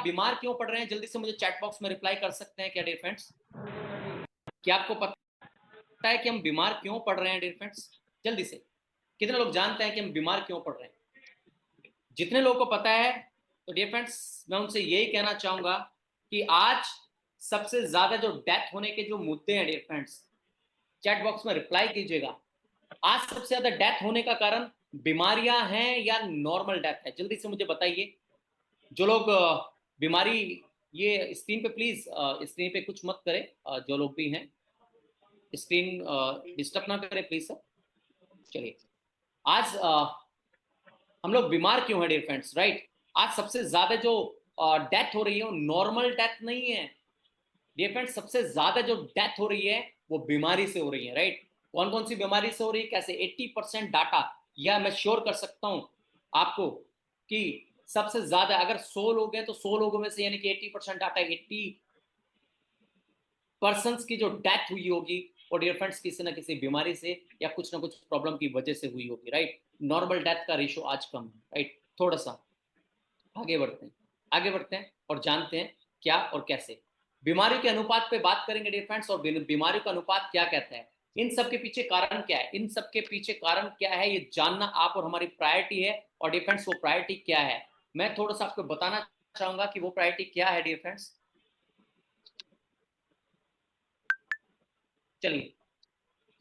बीमार क्यों पड़ रहे हैं? जल्दी से मुझे चैट बॉक्स में रिप्लाई कर सकते हैं क्या डियर फ्रेंड्स? क्या आपको पता है कि हम बीमार क्यों पड़ रहे हैं डियर फ्रेंड्स? जल्दी से कितने लोग जानते हैं कि हम बीमार क्यों पड़ रहे हैं? जितने लोगों को पता है तो डियर फ्रेंड्स मैं उनसे यही कहना चाहूंगा कि आज सबसे ज्यादा जो डेथ होने के जो मुद्दे हैं डियर फ्रेंड्स, चैट बॉक्स में रिप्लाई कीजिएगा। आज सबसे ज्यादा डेथ होने का कारण बीमारियां हैं या नॉर्मल डेथ है? जल्दी से मुझे बताइए। जो लोग बीमारी, ये स्क्रीन पे प्लीज, स्क्रीन पे कुछ मत करें, जो लोग भी हैं स्क्रीन डिस्टर्ब ना करें प्लीज सर। चलिए, आज हम लोग बीमार क्यों हैं डियर फ्रेंड्स, राइट? आज सबसे ज्यादा जो डेथ हो रही है वो नॉर्मल डेथ नहीं है डियर फ्रेंड्स। सबसे ज्यादा जो डेथ हो रही है वो बीमारी से हो रही है, राइट? कौन कौन सी बीमारी से हो रही है, कैसे? 80% डाटा, या मैं श्योर कर सकता हूं आपको कि सबसे ज्यादा अगर 100 लोग हैं तो 100 लोगों में से यानी कि 80% डाटा, 80% की जो डेथ हुई होगी और डियर फ्रेंड्स किसी ना किसी बीमारी से या कुछ ना कुछ प्रॉब्लम की वजह से हुई होगी, राइट? नॉर्मल डेथ का रेशो आज कम है, राइट? थोड़ा सा आगे बढ़ते हैं और जानते हैं क्या और कैसे बीमारियों के अनुपात पे बात करेंगे डियर फ्रेंड्स। और बीमारियों का अनुपात क्या कहता है, इन सब के पीछे कारण क्या है, इन सब के पीछे कारण क्या है, ये जानना आप और हमारी प्रायोरिटी है। और डियर फ्रेंड्स वो प्रायोरिटी क्या है, मैं थोड़ा सा आपको बताना चाहूंगा कि वो प्रायोरिटी क्या है डियर फ्रेंड्स। चलिए,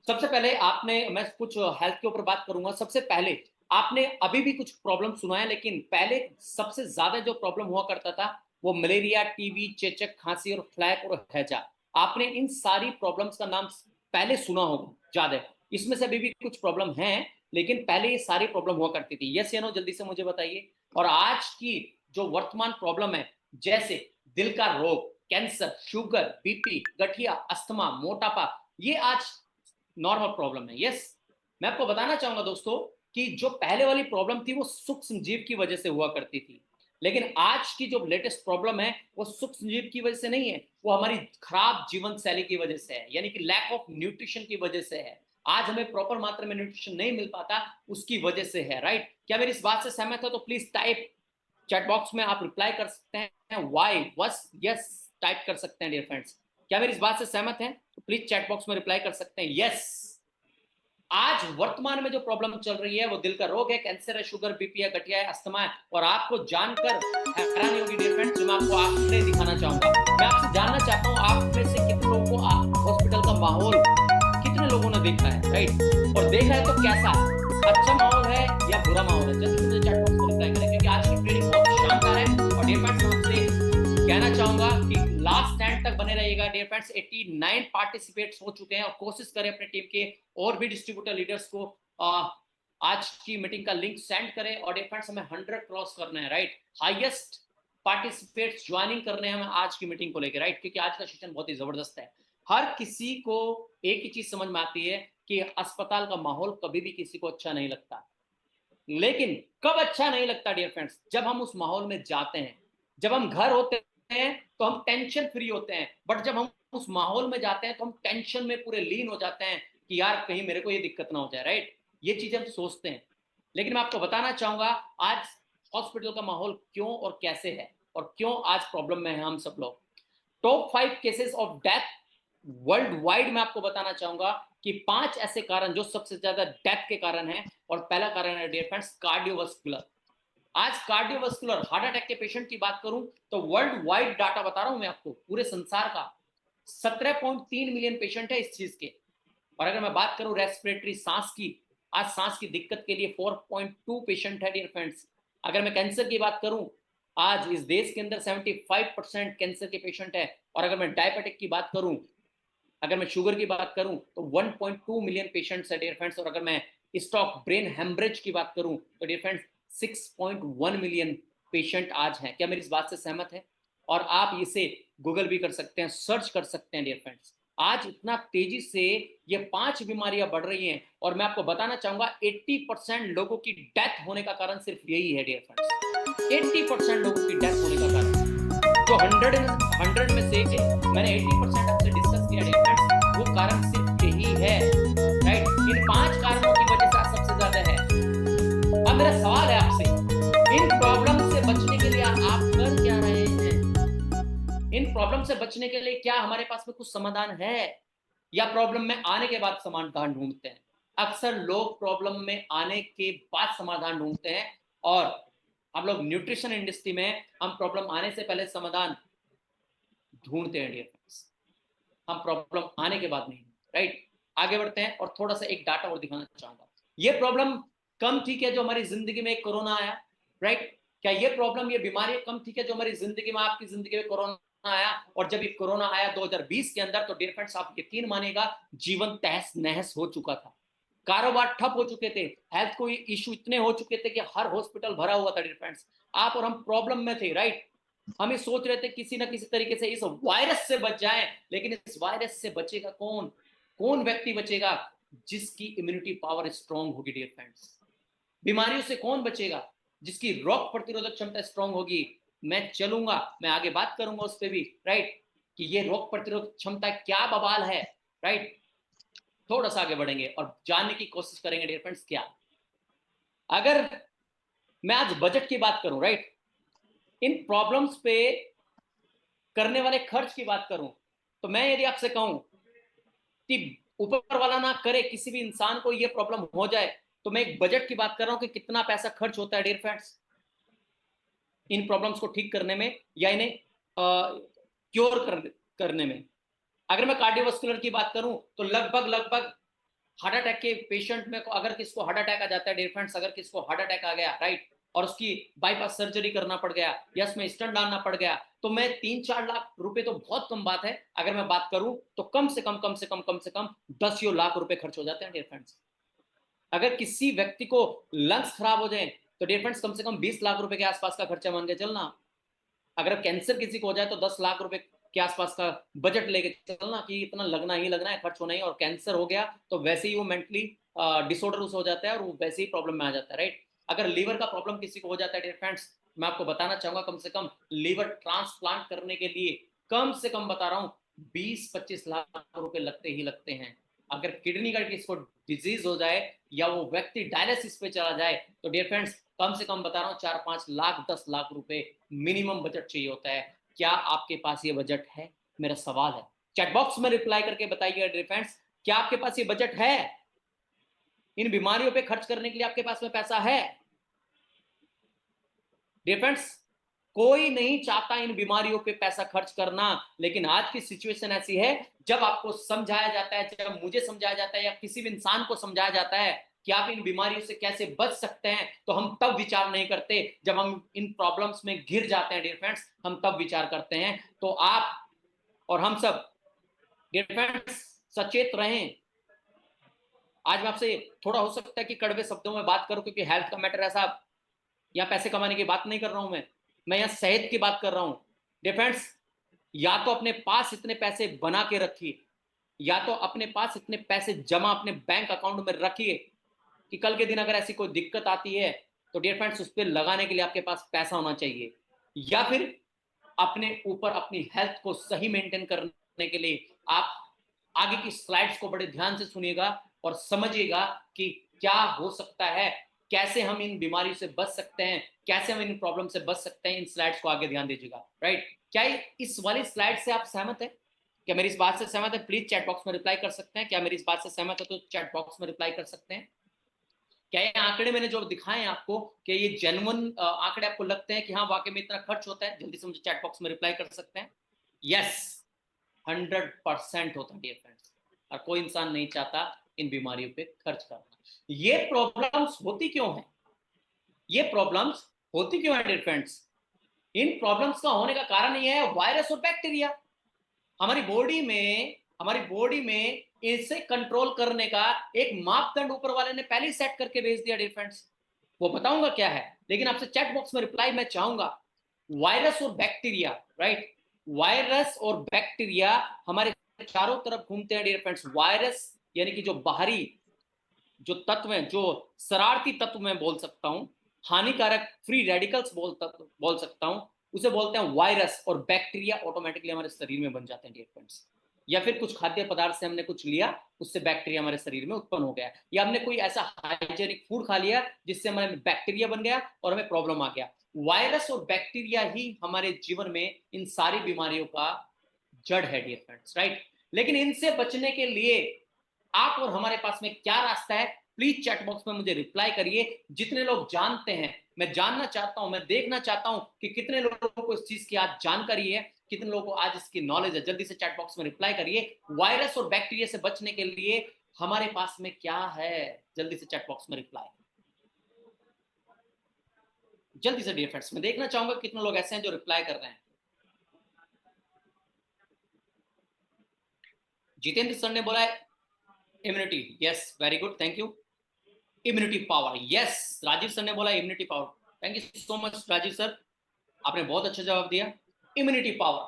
सबसे पहले मैं कुछ हेल्थ के ऊपर बात करूंगा। सबसे पहले आपने अभी भी कुछ प्रॉब्लम सुना है, लेकिन पहले सबसे ज्यादा जो प्रॉब्लम हुआ करता था वो मलेरिया, टीबी, चेचक, खांसी और फ्लैक और हैजा। आपने इन सारी प्रॉब्लम्स का नाम पहले सुना होगा ज्यादा। इसमें से अभी भी कुछ प्रॉब्लम है, लेकिन पहले ये सारी प्रॉब्लम हुआ करती थी। यस या नो, जल्दी से मुझे बताइए। और आज की जो वर्तमान प्रॉब्लम है, जैसे दिल का रोग, कैंसर, शुगर, बीपी, गठिया, अस्थमा, मोटापा, ये आज नॉर्मल प्रॉब्लम है। यस, मैं आपको बताना चाहूंगा दोस्तों कि जो पहले वाली प्रॉब्लम थी वो सूक्ष्म जीव की वजह से हुआ करती थी, लेकिन आज की जो लेटेस्ट प्रॉब्लम है वो सूक्ष्म जीव की वजह से नहीं है, वो हमारी खराब जीवन शैली की वजह से है, यानी कि लैक ऑफ न्यूट्रिशन की वजह से है। आज हमें प्रॉपर मात्रा में न्यूट्रिशन नहीं मिल पाता, उसकी वजह से है, राइट? क्या मेरी इस बात से सहमत हो तो प्लीज टाइप चैट बॉक्स में आप रिप्लाई कर सकते हैं, वाई बस यस टाइप कर सकते हैं डियर फ्रेंड्स। क्या मेरी इस बात से सहमत हैं तो प्लीज चैट बॉक्स में रिप्लाई कर सकते हैं यस। आज वर्तमान में जो प्रॉब्लम चल रही है वो दिल का रोग है, कैंसर है, शुगर, बीपी है, गठिया है, अस्थमा है। और आपको जानकर हैरानी होगी डियर फ्रेंड्स, जो मैं आपको आंकड़े दिखाना चाहूंगा। मैं आपसे जानना चाहता हूं आप में से कितने लोगों को हॉस्पिटल का माहौल कितने लोगों ने देखा है, राइट? और देखा है तो कैसा, अच्छा माहौल है या बुरा माहौल है? जल्दी मुझे चैट बॉक्स में रिप्लाई करें, क्योंकि आज की ट्रेनिंग बहुत शानदार है। और डियर फ्रेंड्स आपसे कहना चाहूंगा कि लास्ट स्टैंड तक बने रहिएगा डियर फ्रेंड्स। 89 पार्टिसिपेट्स हो चुके हैं और कोशिश करें अपने टीम के और भी डिस्ट्रीब्यूटर लीडर्स को आज की मीटिंग का लिंक सेंड करें। और डियर फ्रेंड्स हमें 100 क्रॉस करना है, राइट? हाईएस्ट पार्टिसिपेट्स ज्वाइनिंग करने हैं हमें आज की मीटिंग को लेकर, राइट? क्योंकि आज का सेशन बहुत ही जबरदस्त है। हर किसी को एक ही चीज समझ में आती है कि अस्पताल का माहौल कभी भी किसी को अच्छा नहीं लगता, लेकिन कब अच्छा नहीं लगता डियर फ्रेंड्स? जब हम उस माहौल में जाते हैं। जब हम घर होते हैं तो हम टेंशन फ्री होते हैं, बट जब हम उस माहौल में जाते हैं तो हम टेंशन में पूरे लीन हो जाते हैं कि यार कहीं मेरे को ये दिक्कत ना हो जाए, राइट? ये चीजें हम सोचते हैं। लेकिन मैं आपको बताना चाहूंगा आज हॉस्पिटल का माहौल क्यों और कैसे है और क्यों आज प्रॉब्लम में है हम सब लोग। Top 5 cases of death world wide में आपको बताना चाहूंगा कि 5 ऐसे कारण जो सबसे ज्यादा डेथ के कारण है। और पहला कारण है डियर फ्रेंड्स कार्डियोवास्कुलर। आज कार्डियोवास्कुलर हार्ट अटैक के पेशेंट की बात करूं तो वर्ल्ड वाइड डाटा बता रहा हूं मैं आपको, पूरे संसार का 17.3 मिलियन पेशेंट है इस चीज के। और अगर मैं बात करूं रेस्पिरेटरी, सांस की, आज सांस की दिक्कत के लिए 4.2 पेशेंट है डियर फ्रेंड्स। अगर मैं कैंसर की बात करूं, आज इस देश के अंदर 75% कैंसर के पेशेंट है। और अगर मैं डायबिटिक की बात करूं, अगर मैं शुगर की बात करूं तो 1.2 मिलियन पेशेंट्स है डियर फ्रेंड्स। और अगर मैं स्ट्रोक, ब्रेन हेमरेज की बात करूं तो डियर फ्रेंड्स 6.1 मिलियन पेशेंट आज हैं। क्या मेरी इस बात से सहमत है? और आप इसे गूगल भी कर सकते हैं, सर्च कर सकते हैं डियर फ्रेंड्स। आज इतना तेजी से ये 5 बीमारियां बढ़ रही हैं और मैं आपको बताना चाहूंगा 80% लोगों की डेथ होने का कारण सिर्फ यही है डियर फ्रेंड्स। 80% लोगों की डेथ होने का कारण, जो 100 में से मैंने 80% आपसे डिस्कस किया डियर फ्रेंड्स, वो कारण सिर्फ यही है, राइट? इन 5 कारणों की वजह से सबसे ज्यादा है। अब मेरा सवाल है आपसे, इन प्रॉब्लम से बचने के लिए आप कर क्या रहे हैं? प्रॉब्लम से बचने के लिए क्या हमारे पास में कुछ समाधान है, या प्रॉब्लम में आने के बाद समाधान ढूंढते हैं? अक्सर लोग प्रॉब्लम में आने के बाद समाधान ढूंढते हैं, और हम लोग न्यूट्रिशन इंडस्ट्री में हम प्रॉब्लम आने से पहले समाधान ढूंढते हैं डियर फ्रेंड्स, हम प्रॉब्लम आने के बाद नहीं। राइट, आगे बढ़ते हैं और थोड़ा सा एक डाटा और दिखाना चाहूंगा। ये प्रॉब्लम कम ठीक है जो हमारी जिंदगी में कोरोना आया। राइट, क्या ये प्रॉब्लम, ये बीमारी कम ठीक है जो हमारी जिंदगी में, आपकी जिंदगी में कोरोना आया? और जब ये कोरोना आया 2020 के अंदर, तो डियर फ्रेंड्स आप यकीन मानेगा, जीवन तहस नहस हो चुका था, कारोबार ठप हो चुके थे, हेल्थ को इश्यू इतने हो चुके थे कि हर हॉस्पिटल भरा हुआ था डियर फ्रेंड्स। आप और हम प्रॉब्लम में थे। राइट, हम ये सोच रहे थे किसी ना किसी तरीके से इस वायरस से बच जाएं, लेकिन इस वायरस से बचेगा कौन? कौन व्यक्ति बचेगा? जिसकी इम्यूनिटी पावर स्ट्रांग होगी डियर फ्रेंड्स। बीमारियों से कौन बचेगा? जिसकी रोग प्रतिरोधक क्षमता स्ट्रांग होगी। मैं चलूंगा, मैं आगे बात करूंगा उस पर भी। राइट, कि ये रोग प्रतिरोधक क्षमता क्या बवाल है। राइट, थोड़ा सा आगे बढ़ेंगे और जानने की कोशिश करेंगे डियर फ्रेंड्स क्या। अगर मैं आज बजट की बात करूं, राइट, इन प्रॉब्लम्स पे करने वाले खर्च की बात करूं, तो मैं यदि आपसे कहूं कि ऊपर वाला ना करे, किसी भी इंसान को ये प्रॉब्लम हो जाए, तो मैं एक बजट की बात कर रहा हूं कि कितना पैसा खर्च होता है डियर फ्रेंड्स इन प्रॉब्लम्स को ठीक करने में, या इन्हें क्योर करने में। अगर मैं कार्डियोवास्कुलर की बात करूं, तो लगभग लगभग हार्ट अटैक के पेशेंट में को, अगर किसको हार्ट अटैक आ जाता है डियर फ्रेंड्स, अगर किसको हार्ट अटैक आ गया, राइट, और उसकी बाईपास सर्जरी करना पड़ गया या उसमें स्टंट डालना पड़ गया, तो मैं 3-4 लाख रुपए, तो बहुत कम बात है। अगर मैं बात करूं तो कम से कम 10 लाख रुपए खर्च हो जाते हैं डियर फ्रेंड्स। अगर किसी व्यक्ति को लंग्स खराब हो जाए, तो डियर फ्रेंड्स कम से कम 20 लाख रुपए के आसपास का खर्चा मान के चलना। अगर कैंसर किसी को हो जाए, तो 10 लाख रुपए के आसपास का बजट लेके चलना कि इतना लगना ही लगना है, खर्च होना ही। और कैंसर हो गया तो वैसे ही वो मेंटली डिसऑर्डर हो जाता है और वो वैसे ही प्रॉब्लम में आ जाता है। राइट, अगर लीवर का प्रॉब्लम किसी को हो जाता है डियर फ्रेंड्स, मैं आपको बताना चाहूंगा, कम से कम लीवर ट्रांसप्लांट करने के लिए कम से कम बता रहा हूँ 20-25 लाख रुपए लगते ही लगते हैं। अगर किडनी का किसी को डिजीज हो जाए या वो व्यक्ति डायलिसिस पे चला जाए, तो डियर फ्रेंड्स कम से कम बता रहा हूँ 4-5 लाख 10 लाख रुपए मिनिमम बजट चाहिए होता है। क्या आपके पास ये बजट है? मेरा सवाल है। चैट बॉक्स में रिप्लाई करके बताइए डियर फ्रेंड्स, क्या आपके पास ये बजट है? इन बीमारियों पे खर्च करने के लिए आपके पास में पैसा है? डियर फ्रेंड्स, कोई नहीं चाहता इन बीमारियों पे पैसा खर्च करना, लेकिन आज की सिचुएशन ऐसी है, जब आपको समझाया जाता है, जब मुझे समझाया जाता है या किसी भी इंसान को समझाया जाता है कि आप इन बीमारियों से कैसे बच सकते हैं, तो हम तब विचार नहीं करते जब हम इन प्रॉब्लम्स में घिर जाते हैं डियर फ्रेंड्स, हम तब विचार करते हैं। तो आप और हम सब डियर फ्रेंड्स सचेत रहें। आज मैं आपसे, थोड़ा हो सकता है कि कड़वे शब्दों में बात करूं, क्योंकि हेल्थ का मैटर ऐसा, या पैसे कमाने की बात नहीं कर रहा हूं मैं यहां सेहत की बात कर रहा हूं। डिफेंस, या तो अपने पास इतने पैसे बना के रखिए, या तो अपने पास इतने पैसे जमा अपने बैंक अकाउंट में रखिए कि कल के दिन अगर ऐसी कोई दिक्कत आती है, तो डियर फ्रेंड्स उस पर लगाने के लिए आपके पास पैसा होना चाहिए। या फिर अपने ऊपर अपनी हेल्थ को सही मेंटेन करने के लिए आप आगे की स्लाइड्स को बड़े ध्यान से सुनिएगा और समझिएगा कि क्या हो सकता है, कैसे हम इन बीमारी से बच सकते हैं, कैसे हम इन प्रॉब्लम से बच सकते हैं। इन स्लाइड्स को आगे ध्यान दीजिएगा। राइट, क्या इस वाली स्लाइड से आप सहमत है? क्या मेरी इस बात से सहमत है? प्लीज चैट बॉक्स में रिप्लाई कर सकते हैं। क्या मेरी इस बात से सहमत है तो चैट बॉक्स में रिप्लाई कर सकते हैं। क्या ये आंकड़े मैंने जो दिखाए हैं आपको, कि ये जेन्युइन आंकड़े आपको लगते हैं कि हाँ वाकई में इतना खर्च होता है? जल्दी से मुझे चैट बॉक्स में रिप्लाई कर सकते हैं। यस, 100% होता है डियर फ्रेंड्स, और कोई इंसान नहीं चाहता इन बीमारियों पे खर्च करना। ये प्रॉब्लम्स होती क्यों है? ये प्रॉब्लम्स होती क्यों है डियर फ्रेंड्स? इन प्रॉब्लम्स का होने का कारण ये है वायरस और बैक्टीरिया। हमारी बॉडी में इसे कंट्रोल करने का एक मापदंड ऊपर वाले ने पहले ही सेट करके भेज दिया डियर फ्रेंड्स। वो बताऊंगा क्या है, लेकिन आपसे चैट बॉक्स में रिप्लाई मैं चाहूंगा। वायरस और बैक्टीरिया, राइट, वायरस और बैक्टीरिया हमारे चारों तरफ घूमते हैं डियर फ्रेंड्स। वायरस यानी कि जो बाहरी जो तत्व हैं, जो शरारती तत्व मैं बोल सकता हूं, हानिकारक फ्री रेडिकल्स बोल सकता हूं, उसे बोलते हैं वायरस। और बैक्टीरिया ऑटोमेटिकली हमारे शरीर में बन जाते हैं डियर फ्रेंड्स। या फिर कुछ खाद्य पदार्थ से हमने कुछ लिया, उससे बैक्टीरिया हमारे शरीर में उत्पन्न हो गया, या हमने कोई ऐसा हाइजेनिक फूड खा लिया जिससे हमारे बैक्टीरिया बन गया और हमें प्रॉब्लम आ गया। वायरस और बैक्टीरिया ही हमारे जीवन में इन सारी बीमारियों का जड़ है डियर फ्रेंड्स, राइट। लेकिन इनसे बचने के लिए आप और हमारे पास में क्या रास्ता है, प्लीज चैट बॉक्स में मुझे रिप्लाई करिए। जितने लोग जानते हैं, मैं जानना चाहता हूं, मैं देखना चाहता हूं कि कितने लोगों को इस चीज की आज जानकारी है, कितने लोगों को आज इसकी नॉलेज है। जल्दी से चैट बॉक्स में रिप्लाई करिए। वायरस और बैक्टीरिया से बचने के लिए हमारे पास में क्या है, जल्दी से चैट बॉक्स में रिप्लाई, जल्दी से डियर फ्रेंड्स। मैं देखना चाहूंगा कितने लोग ऐसे हैं जो रिप्लाई कर रहे हैं। जितेंद्र सर ने बोला है immunity, yes very good, thank you. Immunity power, yes Rajiv sir ने बोला immunity power, thank you so much Rajiv sir, आपने बहुत अच्छा जवाब दिया। इम्यूनिटी पावर,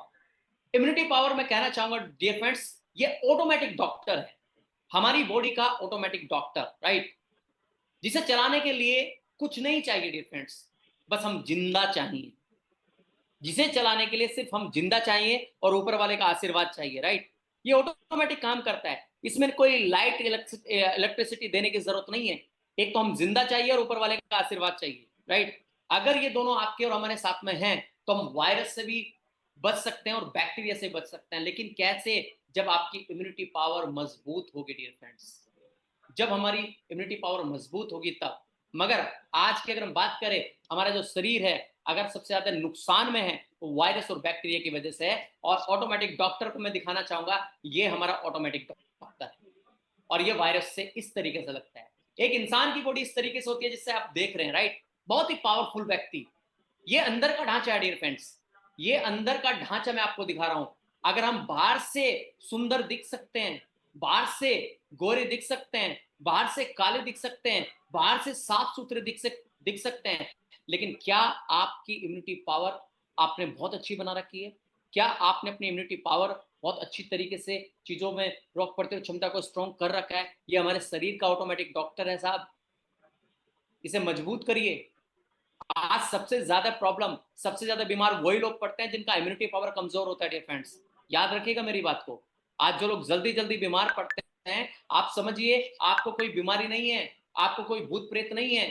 इम्यूनिटी पावर मैं कहना चाहूंगा डियर फ्रेंड्स, ये ऑटोमेटिक डॉक्टर है, हमारी बॉडी का ऑटोमेटिक डॉक्टर, राइट। जिसे चलाने के लिए कुछ नहीं चाहिए डियर फ्रेंड्स, बस हम जिंदा चाहिए। जिसे चलाने के लिए सिर्फ हम जिंदा चाहिए और ऊपर वाले का आशीर्वाद चाहिए, राइट। ये ऑटोमेटिक काम करता है, इसमें कोई लाइट इलेक्ट्रिसिटी देने की जरूरत नहीं है। एक तो हम जिंदा चाहिए और ऊपर वाले का आशीर्वाद चाहिए, राइट। अगर ये दोनों आपके और हमारे साथ में हैं तो हम वायरस से भी बच सकते हैं और बैक्टीरिया से बच सकते हैं। लेकिन कैसे? जब आपकी इम्यूनिटी पावर मजबूत होगी डियर फ्रेंड्स, जब हमारी इम्यूनिटी पावर मजबूत होगी तब। मगर आज की अगर हम बात करें, हमारा जो शरीर है अगर सबसे ज्यादा नुकसान में है तो वायरस और बैक्टीरिया की वजह से है। और ऑटोमेटिक डॉक्टर को मैं दिखाना चाहूंगा, ये हमारा ऑटोमेटिक डॉक्टर है और ये वायरस से इस तरीके से लगता है। एक इंसान की बॉडी इस तरीके से होती है जिससे आप देख रहे हैं, राइट, बहुत ही पावरफुल व्यक्ति। ये अंदर का ढांचा है डियर फ्रेंड्स, ये अंदर का ढांचा मैं आपको दिखा रहा हूं। अगर हम बाहर से सुंदर दिख सकते हैं, बाहर से गोरे दिख सकते हैं, बाहर से काले दिख सकते हैं, बाहर से साफ सुथरे दिख सकते हैं, लेकिन क्या आपकी इम्यूनिटी पावर आपने बहुत अच्छी बना रखी है? क्या आपने अपनी इम्यूनिटी पावर बहुत अच्छी तरीके से चीजों में रोग प्रतिरोधक क्षमता को स्ट्रॉन्ग कर रखा है? ये हमारे शरीर का ऑटोमेटिक डॉक्टर है साहब, इसे मजबूत करिए। आज सबसे ज्यादा प्रॉब्लम, सबसे ज्यादा बीमार वही लोग पड़ते हैं जिनका इम्यूनिटी पावर कमजोर होता है डियर फ्रेंड्स, याद रखिएगा मेरी बात को। आज जो लोग जल्दी जल्दी बीमार पड़ते हैं, आप समझिए आपको कोई बीमारी नहीं है, आपको कोई भूत प्रेत नहीं है,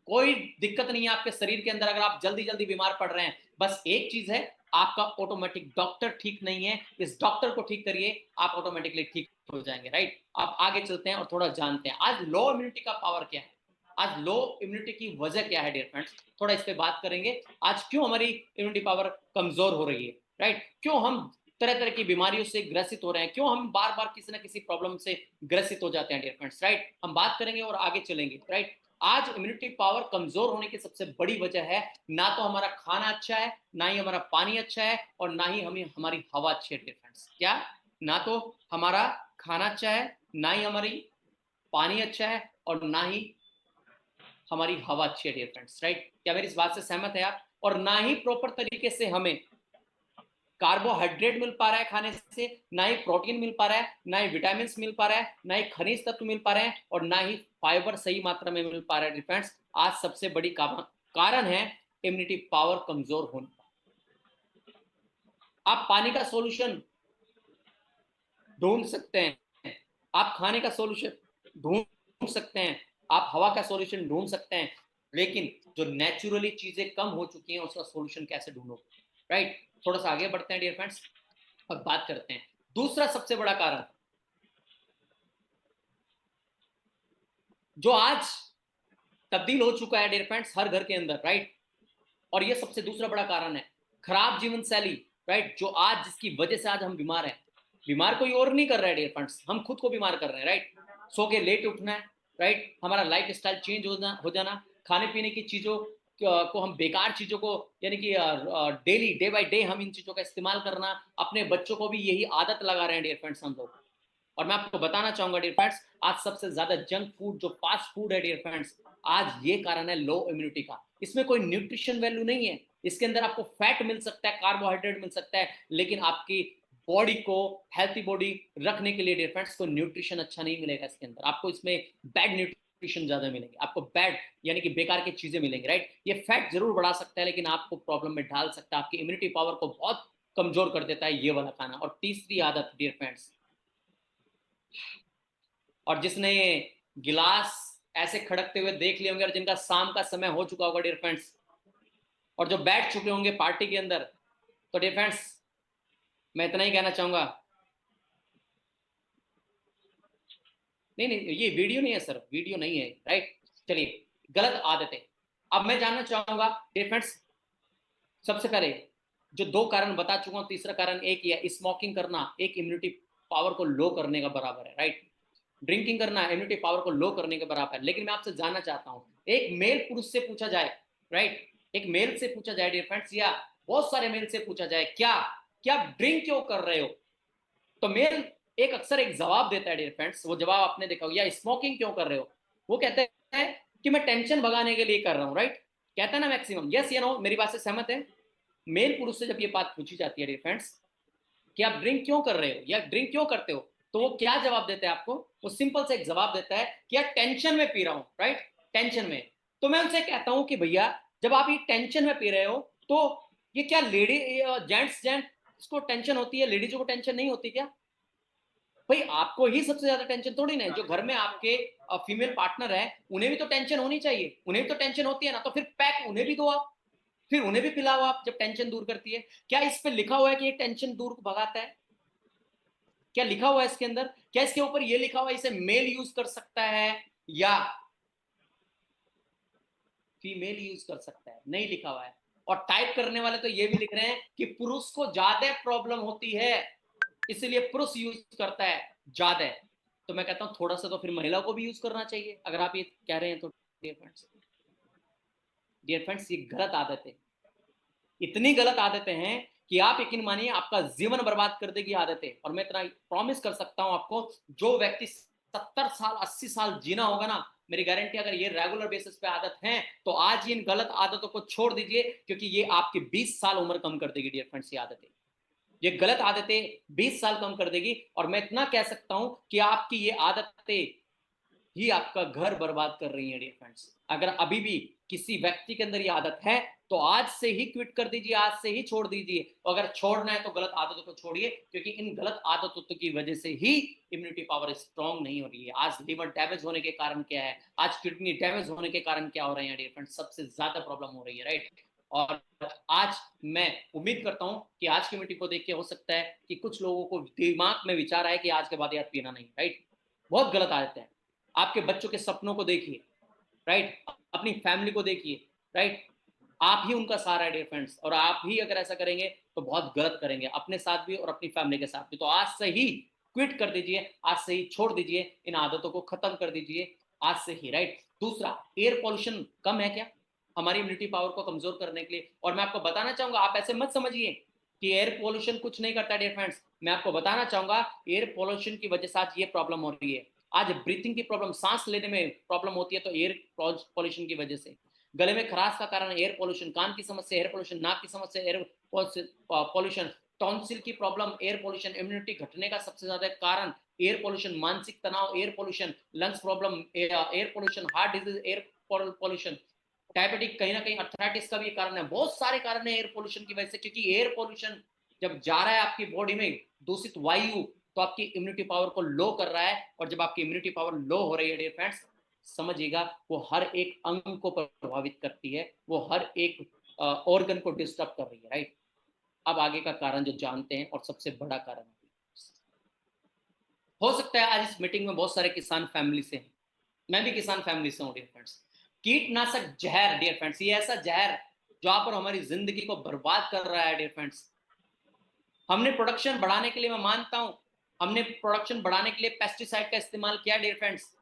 कोई दिक्कत नहीं है आपके शरीर के अंदर। अगर आप जल्दी जल्दी बीमार पड़ रहे हैं, बस एक चीज है, आपका ऑटोमेटिक डॉक्टर ठीक नहीं है। इस डॉक्टर को ठीक करिए, आप ऑटोमेटिकली ठीक हो जाएंगे, राइट। आप आगे चलते हैं और थोड़ा जानते हैं आज लो इम्यूनिटी का पावर क्या है, आज लो इम्यूनिटी की वजह क्या है डियर फ्रेंड्स, थोड़ा इस पे बात करेंगे। आज क्यों हमारी इम्यूनिटी पावर कमजोर हो रही है, राइट, क्यों हम तरह तरह की बीमारियों से ग्रसित हो रहे हैं, क्यों हम बार बार किसी ना किसी प्रॉब्लम से ग्रसित हो जाते हैं डियर फ्रेंड्स, राइट। हम बात करेंगे और आगे चलेंगे, राइट। आज इम्यूनिटी पावर कमजोर होने की सबसे बड़ी वजह है, ना तो हमारा खाना अच्छा है, ना ही हमारा पानी अच्छा है, और ना ही हमें हमारी हवा अच्छी है डियर फ्रेंड्स। क्या? ना तो हमारा खाना अच्छा है, ना ही हमारी पानी अच्छा है, और ना ही हमारी हवा अच्छी है डियर फ्रेंड्स, राइट। क्या मेरी इस बात से सहमत है आप? और ना ही प्रॉपर तरीके से हमें कार्बोहाइड्रेट मिल पा रहा है खाने से, ना ही प्रोटीन मिल पा रहा है, ना ही विटामिन मिल पा रहा है, ना ही खनिज तत्व मिल पा रहे हैं, और ना ही फाइबर सही मात्रा में मिल पा रहा है डियर फ्रेंड्स। आज सबसे बड़ी कारण है इम्यूनिटी पावर कमजोर होने का। आप पानी का सॉल्यूशन ढूंढ सकते हैं, आप खाने का सॉल्यूशन ढूंढ सकते हैं, आप हवा का सॉल्यूशन ढूंढ सकते हैं, लेकिन जो नेचुरली चीजें कम हो चुकी हैं उसका सॉल्यूशन कैसे ढूंढोगे, राइट। थोड़ा सा आगे बढ़ते हैं डियर फ्रेंड्स और बात करते हैं दूसरा सबसे बड़ा कारण जो आज तब्दील हो चुका है डियर फ्रेंड्स हर घर के अंदर, राइट। और ये सबसे दूसरा बड़ा कारण है खराब जीवन शैली, राइट, जो आज जिसकी वजह से आज हम बीमार हैं। बीमार कोई और नहीं कर रहा है डियर फ्रेंड्स, हम खुद को बीमार कर रहे हैं, राइट। सो के लेट उठना है, राइट, हमारा लाइफ स्टाइल चेंज हो जाना, खाने पीने की चीजों को हम बेकार चीजों को, यानी कि डेली डे बाय डे हम इन चीजों का इस्तेमाल करना, अपने बच्चों को भी यही आदत लगा रहे हैं डियर फ्रेंड्स हम लोग। और मैं आपको बताना चाहूंगा डियर फ्रेंड्स, आज सबसे ज्यादा जंक फूड जो फास्ट फूड है डियर फ्रेंड्स, आज ये कारण है लो इम्यूनिटी का। इसमें कोई न्यूट्रिशन वैल्यू नहीं है, इसके अंदर आपको फैट मिल सकता है, कार्बोहाइड्रेट मिल सकता है, लेकिन आपकी बॉडी को, हेल्थी बॉडी रखने के लिए डियर फ्रेंड्स को न्यूट्रिशन अच्छा नहीं मिलेगा इसके अंदर। आपको इसमें बैड न्यूट्रिशन ज्यादा मिलेंगे, आपको बैड यानी कि बेकार की चीजें मिलेंगी, राइट। ये फैट जरूर बढ़ा सकता है लेकिन आपको प्रॉब्लम में डाल सकता है, आपकी इम्यूनिटी पावर को बहुत कमजोर कर देता है ये वाला खाना। और तीसरी आदत डियर फ्रेंड्स, और जिसने गिलास ऐसे खड़कते हुए देख लिए होंगे और जिनका शाम का समय हो चुका होगा डियर फ्रेंड्स, और जो बैठ चुके होंगे पार्टी के अंदर, तो डियर फ्रेंड्स मैं इतना ही कहना चाहूंगा। नहीं नहीं, ये वीडियो नहीं है सर, वीडियो नहीं है, राइट। चलिए, गलत आदतें। अब मैं जानना चाहूंगा डियर फ्रेंड्स, सबसे पहले जो दो कारण बता चुका हूं, तीसरा कारण एक ही है, स्मोकिंग करना एक इम्यूनिटी पावर को लो करने का बराबर है, राइट। ड्रिंकिंग करना इम्यूनिटी पावर को लो करने के बराबर है। लेकिन मैं आपसे जानना चाहता हूं, एक मेल पुरुष से पूछा जाए, राइट, एक मेल से पूछा जाए डियर फ्रेंड्स, या बहुत सारे मेल से पूछा जाए, क्या क्या ड्रिंक क्यों कर रहे हो, तो मेल एक अक्सर एक जवाब देता है डियर फ्रेंड्स। वो जवाब आपने देखा होगा, या स्मोकिंग क्यों कर रहे हो, वो कहते हैं कि मैं टेंशन भगाने के लिए कर रहा हूं, राइट। कहता है ना मैक्सिमम, यस या नो, मेरी बात से सहमत है। मेल पुरुष से जब ये बात पूछी जाती है डियर फ्रेंड्स कि आप ड्रिंक क्यों कर रहे हो या ड्रिंक क्यों करते हो, तो वो क्या जवाब देता है आपको, वो सिंपल से एक जवाब देता है कि यार टेंशन में पी रहा हूं, राइट, टेंशन में। तो मैं उनसे कहता हूं कि भैया, जब आप ये टेंशन में पी रहे हो, तो ये क्या लेडी जेंट्स को टेंशन होती है, लेडीजों को टेंशन नहीं होती क्या? भाई आपको ही सबसे ज्यादा टेंशन थोड़ी ना, जो घर में आपके फीमेल पार्टनर है उन्हें भी तो टेंशन होनी चाहिए, उन्हें भी तो टेंशन होती है ना, तो फिर पैक उन्हें भी दो आप, फिर उन्हें भी पिलाओ आप, जब टेंशन दूर करती है। क्या इस पे लिखा हुआ है कि ये टेंशन दूर भगाता है? क्या लिखा हुआ है इसके अंदर? क्या इसके ऊपर ये लिखा हुआ है इसे मेल यूज कर सकता है या फीमेल यूज कर सकता है? नहीं लिखा हुआ है। और टाइप करने वाले तो ये भी लिख रहे हैं कि पुरुष को ज्यादा प्रॉब्लम होती है, इसलिए पुरुष यूज करता है ज्यादा। तो मैं कहता हूं थोड़ा सा तो फिर महिला को भी यूज करना चाहिए, अगर आप ये कह रहे हैं तो। डियर फ्रेंड्स, डियर फ्रेंड्स, ये गलत आदत है, इतनी गलत आदतें हैं कि आप यकीन मानिए आपका जीवन बर्बाद कर देगी आदतें। और मैं इतना प्रॉमिस कर सकता हूं आपको, जो व्यक्ति 70 साल 80 साल जीना होगा ना, मेरी गारंटी, अगर ये रेगुलर बेसिस पे आदत है, तो आज इन गलत आदतों को छोड़ दीजिए, क्योंकि ये आपकी 20 साल उम्र कम कर देगी डियर फ्रेंड्स। ये आदतें, ये गलत आदतें 20 साल कम कर देगी। और मैं इतना कह सकता हूं कि आपकी ये आदतें ही आपका घर बर्बाद कर रही है डियर फ्रेंड्स। अगर अभी भी किसी व्यक्ति के अंदर ये आदत है, तो आज से ही क्विट कर दीजिए, आज से ही छोड़ दीजिए। और अगर छोड़ना है तो गलत आदतों को छोड़िए, क्योंकि इन गलत आदतों की वजह से ही इम्यूनिटी पावर स्ट्रांग नहीं हो रही है। आज लिवर डैमेज होने के कारण क्या है, आज किडनी डैमेज होने के कारण क्या हो रहे हैं डियर फ्रेंड्स, सबसे ज्यादा प्रॉब्लम हो रही है, राइट। और आज मैं उम्मीद करता हूं कि आज की मीटिंग को देख के हो सकता है कि कुछ लोगों को दिमाग में विचार आए कि आज के बाद यार पीना नहीं, राइट। बहुत गलत आदत है। आपके बच्चों के सपनों को देखिए, राइट, अपनी फैमिली को देखिए, राइट। आप ही उनका सहारा है डियर फ्रेंड्स, और आप ही अगर ऐसा करेंगे तो बहुत गलत करेंगे, अपने साथ भी और अपनी फैमिली के साथ भी। तो आज से ही क्विट कर दीजिए, आज से ही छोड़ दीजिए, इन आदतों को खत्म कर दीजिए आज से ही, राइट। दूसरा, एयर पॉल्यूशन कम है क्या हमारी इम्यूनिटी पावर को कमजोर करने के लिए? और मैं आपको बताना चाहूंगा, आप ऐसे मत समझिए कि एयर पॉल्यूशन कुछ नहीं करता डियर फ्रेंड्स। मैं आपको बताना चाहूंगा, एयर पॉल्यूशन की वजह से आज ये प्रॉब्लम हो रही है। आज ब्रीथिंग की प्रॉब्लम, सांस लेने में प्रॉब्लम होती है, तो एयर पॉल्यूशन की वजह से। गले में खराश का कारण एयर पॉल्यूशन, कान की समस्या एयर पॉल्यूशन, नाक की समस्या एयर पॉल्यूशन, टॉन्सिल की प्रॉब्लम एयर पॉल्यूशन, इम्यूनिटी घटने का सबसे ज्यादा कारण एयर पॉल्यूशन, मानसिक तनाव air pollution, lungs problem air pollution, heart disease air pollution, diabetic, कहीं ना कहीं अर्थराइटिस का भी कारण है। बहुत सारे कारण है एयर पॉल्यूशन की वजह से, क्योंकि एयर पॉल्यूशन जब जा रहा है आपकी बॉडी में दूषित वायु, तो आपकी इम्यूनिटी पावर को लो कर रहा है। और जब आपकी इम्यूनिटी पावर लो हो रही है डियर फ्रेंड्स, समझिएगा वो हर एक अंग को प्रभावित करती है, वो हर एक ऑर्गन को डिस्टर्ब कर रही है, राइट। अब आगे का कारण जो जानते हैं, और सबसे बड़ा कारण हो सकता है आज इस मीटिंग में बहुत सारे किसान फैमिली से हैं, मैं भी किसान फैमिली से हूँ डियर फ्रेंड्स। कीटनाशक जहर डियर फ्रेंड्स, ये ऐसा जहर जो आप और हमारी जिंदगी को बर्बाद कर रहा है डियर फ्रेंड्स। हमने प्रोडक्शन बढ़ाने के लिए, मैं मानता हूं, हमने प्रोडक्शन बढ़ाने के लिए पेस्टिसाइड का इस्तेमाल किया डियर फ्रेंड्स,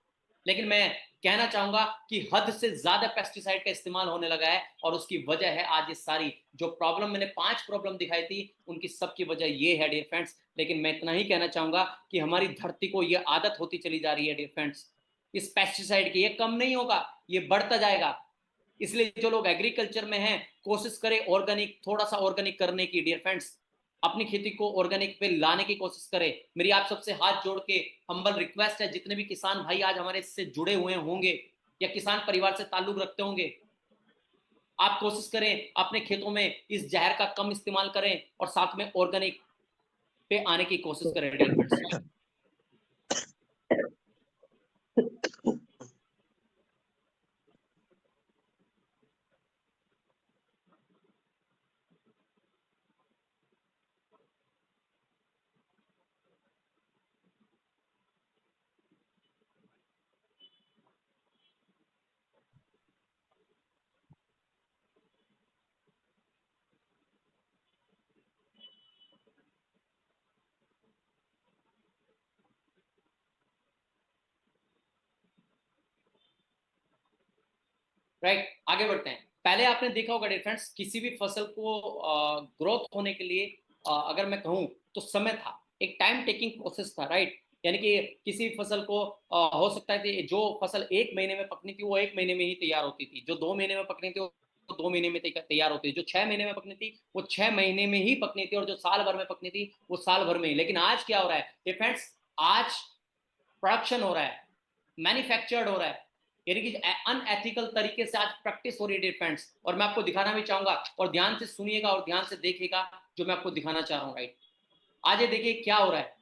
लेकिन मैं कहना चाहूंगा कि हद से ज्यादा पेस्टिसाइड का इस्तेमाल होने लगा है, और उसकी वजह है आज ये सारी जो प्रॉब्लम, मैंने 5 प्रॉब्लम दिखाई थी, उनकी सबकी वजह ये है डियर फ्रेंड्स। लेकिन मैं इतना ही कहना चाहूंगा कि हमारी धरती को ये आदत होती चली जा रही है डियर फ्रेंड्स, इस पेस्टिसाइड की, ये कम नहीं होगा, ये बढ़ता जाएगा। इसलिए जो लोग एग्रीकल्चर में हैं, कोशिश करें ऑर्गेनिक, थोड़ा सा ऑर्गेनिक करने की डियर फ्रेंड्स, अपनी खेती को ऑर्गेनिक पे लाने की कोशिश करें। मेरी आप सबसे हाथ जोड़ के हम्बल रिक्वेस्ट है, जितने भी किसान भाई आज हमारे से जुड़े हुए होंगे या किसान परिवार से ताल्लुक रखते होंगे, आप कोशिश करें अपने खेतों में इस जहर का कम इस्तेमाल करें, और साथ में ऑर्गेनिक पे आने की कोशिश करें डियर फ्रेंड्स। राइट, आगे बढ़ते हैं। पहले आपने देखा होगा डियर फ्रेंड्स, किसी भी फसल को ग्रोथ होने के लिए अगर मैं कहूँ तो समय था, एक टाइम टेकिंग प्रोसेस था, राइट। यानी कि किसी भी फसल को हो सकता है कि जो फसल 1 महीने में पकनी थी वो 1 महीने में ही तैयार होती थी, जो 2 महीने में पकनी थी वो 2 महीने में तैयार होती थी, जो 6 महीने में पकनी थी वो 6 महीने में ही पकनी थी, और जो साल भर में पकनी थी वो साल भर में ही। लेकिन आज क्या हो रहा है डियर फ्रेंड्स, आज प्रोडक्शन हो रहा है, मैन्युफैक्चर्ड हो रहा है, यानी कि अनएथिकल तरीके से आज प्रैक्टिस हो रही है डियर फ्रेंड्स। और मैं आपको दिखाना भी चाहूंगा, और ध्यान से सुनिएगा और ध्यान से देखिएगा जो मैं आपको दिखाना चाह रहा हूँ, राइट। आज ये देखिए क्या हो रहा है,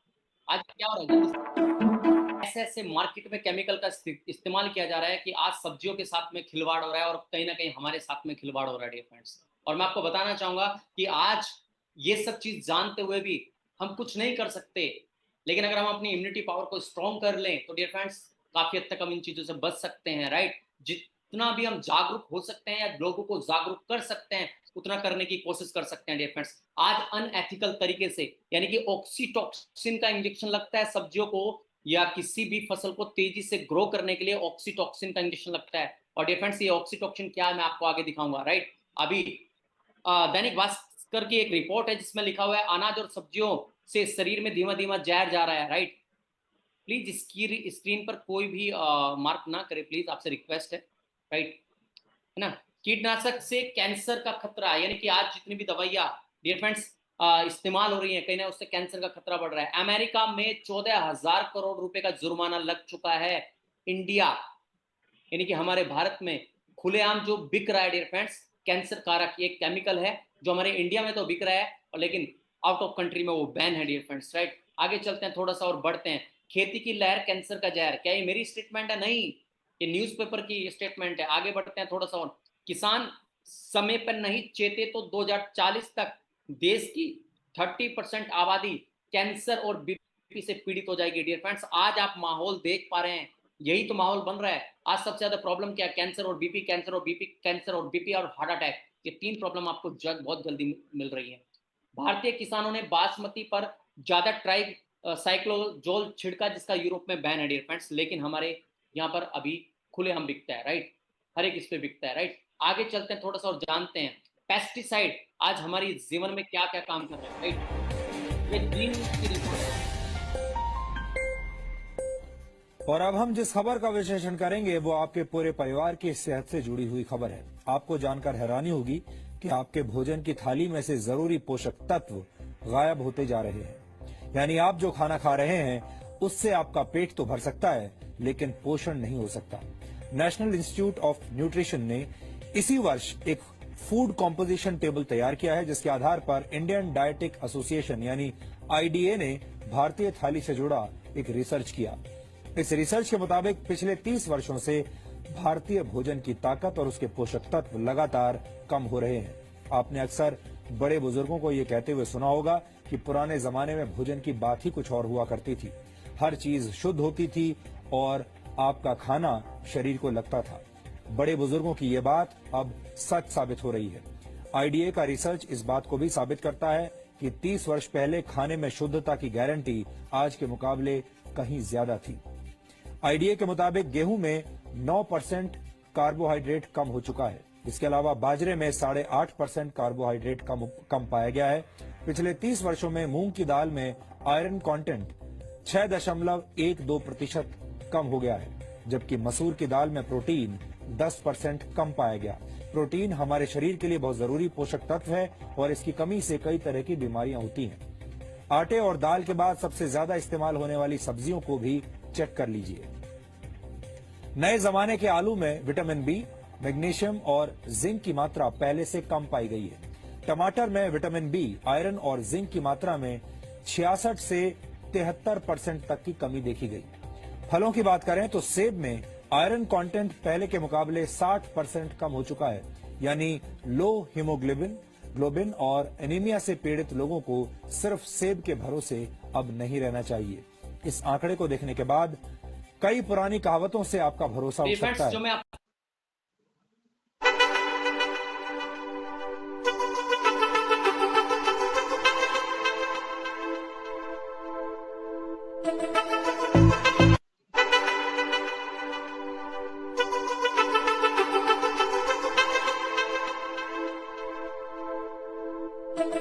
आज क्या हो रहा है, ऐसे ऐसे मार्केट में केमिकल का इस्तेमाल किया जा रहा है कि आज सब्जियों के साथ में खिलवाड़ हो रहा है, और कहीं ना कहीं हमारे साथ में खिलवाड़ हो रहा है डियर फ्रेंड्स। और मैं आपको बताना चाहूंगा कि आज ये सब चीज जानते हुए भी हम कुछ नहीं कर सकते, लेकिन अगर हम अपनी इम्यूनिटी पावर को स्ट्रॉन्ग कर लें तो डियर फ्रेंड्स काफी हद तक हम इन चीजों से बच सकते हैं, राइट। जितना भी हम जागरूक हो सकते हैं या लोगों को जागरूक कर सकते हैं उतना करने की कोशिश कर सकते हैं डियर फ्रेंड्स। आज अनएथिकल तरीके से, यानी कि ऑक्सीटॉक्सिन का इंजेक्शन लगता है सब्जियों को, या किसी भी फसल को तेजी से ग्रो करने के लिए ऑक्सीटॉक्सिन का इंजेक्शन लगता है। और डियर फ्रेंड्स, ये ऑक्सीटॉक्सिन क्या है मैं आपको आगे दिखाऊंगा, राइट। अभी दैनिक भास्कर की एक रिपोर्ट है जिसमें लिखा हुआ है अनाज और सब्जियों से शरीर में धीमा धीमा जहर जा रहा है, राइट। प्लीज स्क्रीन पर कोई भी मार्क ना करे प्लीज, आपसे रिक्वेस्ट है, राइट, है ना। कीटनाशक से कैंसर का खतरा, यानी कि आज जितनी भी दवाइयां डियर फ्रेंड्स इस्तेमाल हो रही है कहीं ना उससे कैंसर का खतरा बढ़ रहा है। अमेरिका में 14,000 करोड़ रुपए का जुर्माना लग चुका है। इंडिया, यानी कि हमारे भारत में खुलेआम जो बिक रहा है डियर फ्रेंड्स, कैंसर कारक एक केमिकल है जो हमारे इंडिया में तो बिक रहा है, और लेकिन आउट ऑफ कंट्री में वो बैन है डियर फ्रेंड्स, राइट। आगे चलते हैं थोड़ा सा और बढ़ते हैं। खेती की लहर कैंसर का जहर, क्या ये मेरी स्टेटमेंट है? नहीं, ये न्यूज़पेपर की स्टेटमेंट है। आगे बढ़ते हैं थोड़ा सा और। किसान समय पर नहीं चेते तो 2040 तक देश की 30% आबादी कैंसर और बीपी से पीड़ित हो जाएगी डियर फ्रेंड्स। आज आप माहौल देख पा रहे हैं, यही तो माहौल बन रहा है। आज सबसे ज्यादा प्रॉब्लम क्या है? कैंसर और बीपी, कैंसर और बीपी, कैंसर और बीपी और हार्ट अटैक, ये 3 प्रॉब्लम आपको बहुत जल्दी मिल रही है। भारतीय किसानों ने बासमती पर ज्यादा ट्राई साइक्लोजोल छिड़का जिसका यूरोप में बैन है डियर फ्रेंड्स, लेकिन हमारे यहाँ पर अभी खुले हम बिकता है, राइट। हर एक इस पे बिकता है, राइट। आगे चलते हैं थोड़ा सा और जानते हैं पेस्टिसाइड आज हमारी जीवन में क्या क्या काम कर रहे हैं, राइट। ये ग्रीन न्यूज की रिपोर्ट है। और अब हम जिस खबर का विश्लेषण करेंगे वो आपके पूरे परिवार की सेहत से जुड़ी हुई खबर है। आपको जानकर हैरानी होगी कि आपके भोजन की थाली में से जरूरी पोषक तत्व गायब होते जा रहे हैं। यानी आप जो खाना खा रहे हैं उससे आपका पेट तो भर सकता है लेकिन पोषण नहीं हो सकता। नेशनल इंस्टीट्यूट ऑफ न्यूट्रिशन ने इसी वर्ष एक फूड कॉम्पोजिशन टेबल तैयार किया है जिसके आधार पर इंडियन डायटिक एसोसिएशन यानी आईडीए ने भारतीय थाली से जुड़ा एक रिसर्च किया। इस रिसर्च के मुताबिक पिछले 30 वर्षों से भारतीय भोजन की ताकत और उसके पोषक तत्व लगातार कम हो रहे हैं। आपने अक्सर बड़े बुजुर्गों को ये कहते हुए सुना होगा कि पुराने जमाने में भोजन की बात ही कुछ और हुआ करती थी, हर चीज शुद्ध होती थी और आपका खाना शरीर को लगता था। बड़े बुजुर्गों की ये बात अब सच साबित हो रही है। आईडीए का रिसर्च इस बात को भी साबित करता है कि 30 वर्ष पहले खाने में शुद्धता की गारंटी आज के मुकाबले कहीं ज्यादा थी। आईडीए के मुताबिक गेहूं में 9% कार्बोहाइड्रेट कम हो चुका है। इसके अलावा बाजरे में 8.5% कार्बोहाइड्रेट कम पाया गया है। पिछले 30 वर्षों में मूंग की दाल में आयरन कंटेंट 6.12% कम हो गया है, जबकि मसूर की दाल में प्रोटीन 10% कम पाया गया। प्रोटीन हमारे शरीर के लिए बहुत जरूरी पोषक तत्व है और इसकी कमी से कई तरह की बीमारियां होती हैं। आटे और दाल के बाद सबसे ज्यादा इस्तेमाल होने वाली सब्जियों को भी चेक कर लीजिए। नए जमाने के आलू में विटामिन बी, मैग्नीशियम और जिंक की मात्रा पहले से कम पाई गई है। टमाटर में विटामिन बी, आयरन और जिंक की मात्रा में 66 से 73% तक की कमी देखी गई। फलों की बात करें तो सेब में आयरन कंटेंट पहले के मुकाबले 60% कम हो चुका है, यानी लो हीमोग्लोबिन और एनीमिया से पीड़ित लोगों को सिर्फ सेब के भरोसे अब नहीं रहना चाहिए। इस आंकड़े को देखने के बाद कई पुरानी कहावतों से आपका भरोसा उठ सकता है। जो मैं टॉक्सिन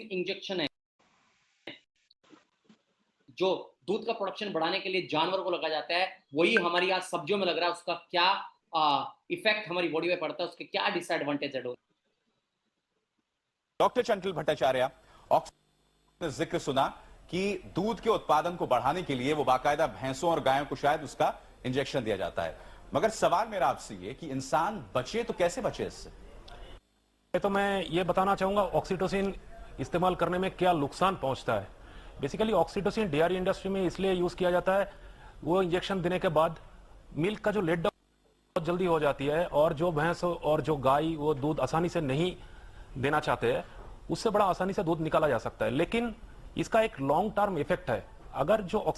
इंजेक्शन है जो दूध का प्रोडक्शन बढ़ाने के लिए जानवर को लगाया जाता है, वही हमारी आज सब्जियों में लग रहा है। उसका क्या इफेक्ट हमारी बॉडी में पड़ता है, उसके क्या डिसएडवांटेज है। डॉक्टर चंचल भट्टाचार्य, ने जिक्र सुना कि दूध के उत्पादन को बढ़ाने के लिए वो बाकायदा भैंसों और गायों को शायद उसका इंजेक्शन दिया जाता है, मगर सवाल मेरा आपसे ये कि इंसान बचे तो कैसे बचे इससे? तो मैं ये बताना चाहूंगा ऑक्सीटोसिन इस्तेमाल करने में क्या नुकसान पहुंचता है। बेसिकली ऑक्सीटोसिन डेयरी इंडस्ट्री में इसलिए यूज किया जाता है, वो इंजेक्शन देने के बाद मिल्क का जो लेट डाउन बहुत जल्दी हो जाती है, और जो भैंस और जो गाय वो दूध आसानी से नहीं देना चाहते हैं, उससे बड़ा आसानी से दूध निकाला जा सकता है। लेकिन इसका एक लॉन्ग टर्म इफेक्ट है। अगर जो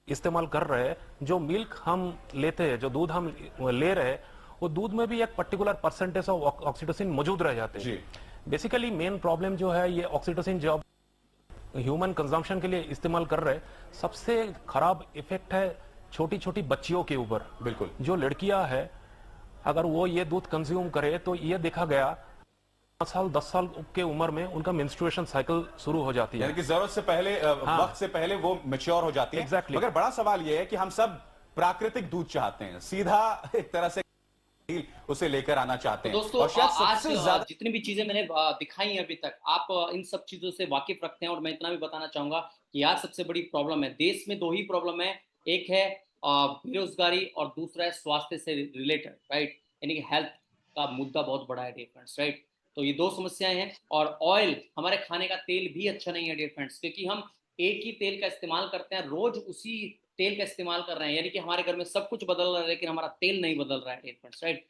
इस्तेमाल कर रहे हैं, जो मिल्क हम लेते हैं, जो दूध हम ले रहे हैं, वो दूध में भी एक पर्टिकुलर परसेंटेज ऑफ ऑक्सीटोसिन मौजूद रह जाते हैं। बेसिकली मेन प्रॉब्लम जो है, ये ऑक्सीटोसिन जो ह्यूमन कंजम्पशन के लिए इस्तेमाल कर रहे हैं, सबसे खराब इफेक्ट है छोटी छोटी बच्चियों के ऊपर। बिल्कुल, जो लड़कियां है, अगर वो ये दूध कंज्यूम करे तो ये देखा गया 5 साल 10 साल के उम्र में उनका मेंस्ट्रुएशन साइकिल शुरू हो जाती है, यानी कि जरूरत से पहले, वक्त से पहले वो मैच्योर हो जाती है। Exactly. मगर बड़ा सवाल ये है कि हम सब प्राकृतिक दूध चाहते हैं, सीधा एक तरह से उसे लेकर आना चाहते हैं। दोस्तों, और शायद आज सबसे ज्यादा जितनी भी चीजें मैंने दिखाई हैं अभी तक, आप इन सब चीजों से वाकिफ रखते हैं। और मैं इतना भी बताना चाहूंगा कि आज सबसे बड़ी प्रॉब्लम है देश में, 2 ही प्रॉब्लम है। एक है बेरोजगारी और दूसरा है स्वास्थ्य से रिलेटेड, राइट, यानी कि हेल्थ का मुद्दा बहुत बड़ा है डियर फ्रेंड्स, राइट। तो ये 2 समस्याएं हैं। और ऑयल, हमारे खाने का तेल भी अच्छा नहीं है डियर फ्रेंड्स, क्योंकि हम एक ही तेल का इस्तेमाल करते हैं, रोज उसी तेल का इस्तेमाल कर रहे हैं। यानी कि हमारे घर में सब कुछ बदल रहा है, लेकिन हमारा तेल नहीं बदल रहा है डियर फ्रेंड्स, राइट।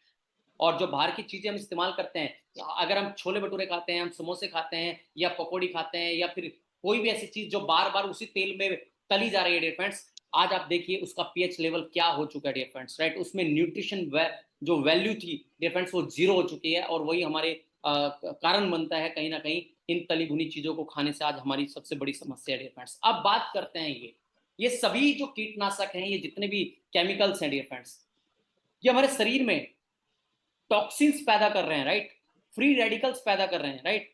और जो बाहर की चीजें हम इस्तेमाल करते हैं, अगर हम छोले भटूरे खाते हैं, हम समोसे खाते हैं, या पकौड़ी खाते हैं, या फिर कोई भी ऐसी चीज जो बार बार उसी तेल में तली जा रही है डियर फ्रेंड्स, आज आप देखिए उसका पीएच लेवल क्या हो चुका है डियर फ्रेंड्स, राइट। उसमें न्यूट्रिशन जो वैल्यू थी डियर फ्रेंड्स, वो 0 हो चुकी है। और वही हमारे कारण बनता है कहीं ना कहीं इन तली भुनी चीजों को खाने से आज हमारी सबसे बड़ी समस्या है डियर फ्रेंड्स। अब बात करते हैं ये सभी जो कीटनाशक हैं, ये जितने भी केमिकल्स हैं डियर फ्रेंड्स, ये हमारे शरीर में टॉक्सिन्स पैदा कर रहे हैं, राइट। फ्री रेडिकल्स पैदा कर रहे हैं, राइट।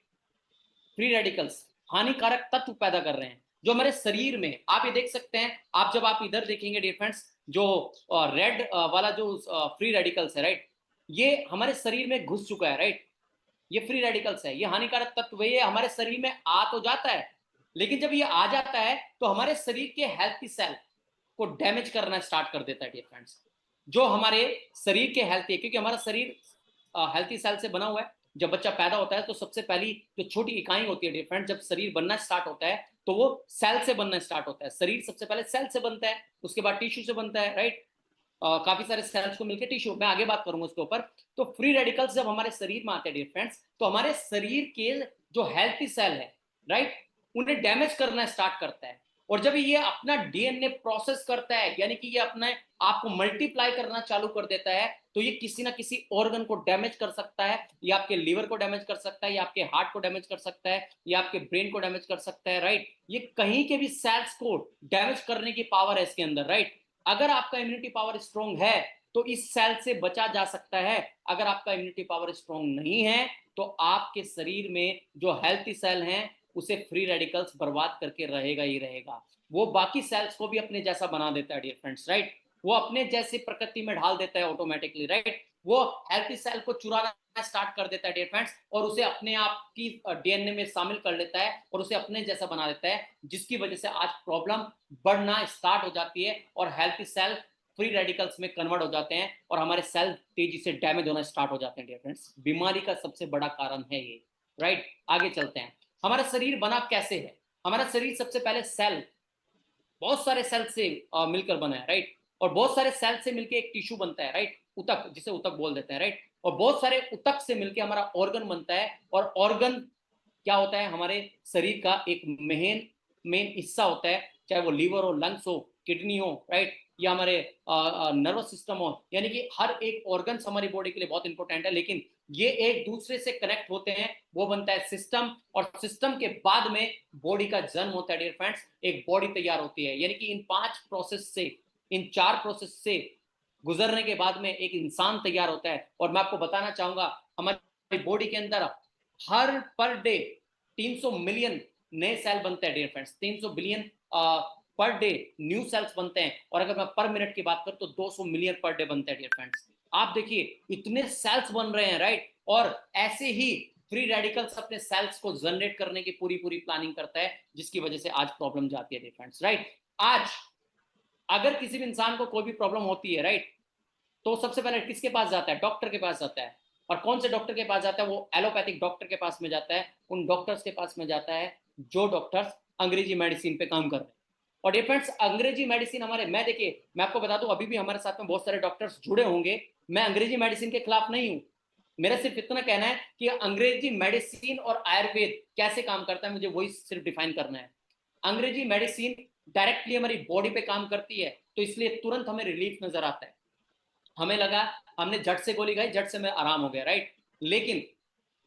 फ्री रेडिकल्स हानिकारक तत्व पैदा कर रहे हैं जो हमारे शरीर में, आप ये देख सकते हैं। आप जब आप इधर देखेंगे डियर फ्रेंड्स, जो रेड वाला जो फ्री रेडिकल्स है, राइट, ये हमारे शरीर में घुस चुका है, राइट। ये फ्री रेडिकल्स है, ये हानिकारक तत्व है, ये हमारे शरीर में आ तो जाता है, लेकिन जब ये आ जाता है तो हमारे शरीर के हेल्थी सेल को डैमेज करना स्टार्ट कर देता है डियर फ्रेंड्स। जो हमारे शरीर के हेल्थी है, क्योंकि हमारा शरीर हेल्थी सेल से बना हुआ है। जब बच्चा पैदा होता है तो सबसे पहली जो छोटी इकाई होती है डियर फ्रेंड्स, जब शरीर बनना स्टार्ट होता है तो वो सेल से बनना स्टार्ट होता है। शरीर सबसे पहले सेल से बनता है, उसके बाद टिश्यू से बनता है, राइट। काफी सारे सेल्स को मिलकर टिश्यू, मैं आगे बात करूंगा उसके ऊपर। तो फ्री रेडिकल्स जब हमारे शरीर में आते हैं डियर फ्रेंड्स, तो हमारे शरीर के जो हेल्थी सेल है, राइट, उन्हें डैमेज करना स्टार्ट करता है। और जब ये अपना डीएनए प्रोसेस करता है, यानी कि ये अपने आप को मल्टीप्लाई करना चालू कर देता है, तो ये किसी ना किसी ऑर्गन को डैमेज कर सकता है। ये आपके लीवर को डैमेज कर सकता है, या आपके हार्ट को डैमेज कर सकता है, या आपके ब्रेन को डैमेज कर सकता है, राइट। ये कहीं के भी सेल्स को डैमेज करने की पावर है इसके अंदर, राइट। अगर आपका इम्यूनिटी पावर स्ट्रॉन्ग है तो इस सेल से बचा जा सकता है। अगर आपका इम्यूनिटी पावर स्ट्रॉन्ग नहीं है तो आपके शरीर में जो हेल्थी सेल हैं उसे फ्री रेडिकल्स बर्बाद करके रहेगा ही रहेगा। वो बाकी सेल्स को भी अपने जैसा बना देता है डियर फ्रेंड्स, राइट। वो अपने जैसी प्रकृति में ढाल देता है ऑटोमेटिकली, राइट। वो हेल्थी सेल को चुराना स्टार्ट कर देता है डियर फ्रेंड्स, और उसे अपने आप की डीएनए में शामिल कर लेता है और उसे अपने जैसा बना देता है, जिसकी वजह से आज प्रॉब्लम बढ़ना स्टार्ट हो जाती है और हेल्थी सेल फ्री रेडिकल्स में कन्वर्ट हो जाते हैं और हमारे सेल तेजी से डैमेज होना स्टार्ट हो जाते हैं डियर फ्रेंड्स। बीमारी का सबसे बड़ा कारण है ये, राइट। आगे चलते हैं। हमारा शरीर बना कैसे है? हमारा शरीर सबसे पहले सेल, बहुत सारे सेल से मिलकर बना है, राइट। और बहुत सारे सेल से मिलकर एक टिश्यू बनता है, राइट, ऊतक, जिसे ऊतक बोल देते हैं, राइट। और बहुत सारे ऊतक से मिलकर हमारा ऑर्गन बनता है। और ऑर्गन क्या होता है? हमारे शरीर का एक मेन हिस्सा होता है, चाहे वो लीवर हो, लंग्स हो, किडनी हो, राइट, या हमारे नर्वस सिस्टम हो। यानी कि हर एक ऑर्गन हमारी बॉडी के लिए बहुत इंपॉर्टेंट है, लेकिन ये एक दूसरे से कनेक्ट होते हैं, वो बनता है सिस्टम, और सिस्टम के बाद में बॉडी का जन्म होता है डियर फ्रेंड्स, एक बॉडी तैयार होती है। यानी कि इन 5 प्रोसेस से, इन 4 प्रोसेस से गुजरने के बाद में एक इंसान तैयार होता है। और मैं आपको बताना चाहूंगा, हमारी बॉडी के अंदर हर पर डे 300 मिलियन नए सेल बनते हैं dear friends, 300 billion per day new cells बनते हैं। और अगर मैं पर मिनट की बात करूं तो 200 मिलियन पर डे बनते हैं डियर फ्रेंड्स। आप देखिए इतने सेल्स बन रहे हैं, राइट। और ऐसे ही फ्री रेडिकल्स अपने सेल्स को जनरेट करने की पूरी पूरी प्लानिंग करता है, जिसकी वजह से आज प्रॉब्लम जाती है डियर फ्रेंड्स, राइट। आज अगर किसी भी इंसान को कोई भी प्रॉब्लम होती है, राइट, तो सबसे पहले किसके पास जाता है? डॉक्टर के पास जाता है। और कौन से डॉक्टर के पास जाता है? वो एलोपैथिक डॉक्टर के पास में जाता है, उन डॉक्टर्स के पास में जाता है जो डॉक्टर्स अंग्रेजी मेडिसिन पे काम कर रहे हैं। और डिफरेंट्स अंग्रेजी मेडिसिन हमारे, मैं देखिए मैं आपको बता दूं, अभी भी हमारे साथ में बहुत सारे डॉक्टर्स जुड़े होंगे, मैं अंग्रेजी मेडिसिन के खिलाफ नहीं हूं। मेरा सिर्फ इतना कहना है कि अंग्रेजी मेडिसिन और आयुर्वेद कैसे काम करता है, मुझे वही सिर्फ डिफाइन करना है। अंग्रेजी मेडिसिन डायरेक्टली हमारी बॉडी पे काम करती है, तो इसलिए तुरंत हमें रिलीफ नजर आता है। हमें लगा हमने झट से गोली खाई, झट से में आराम हो गया, राइट। लेकिन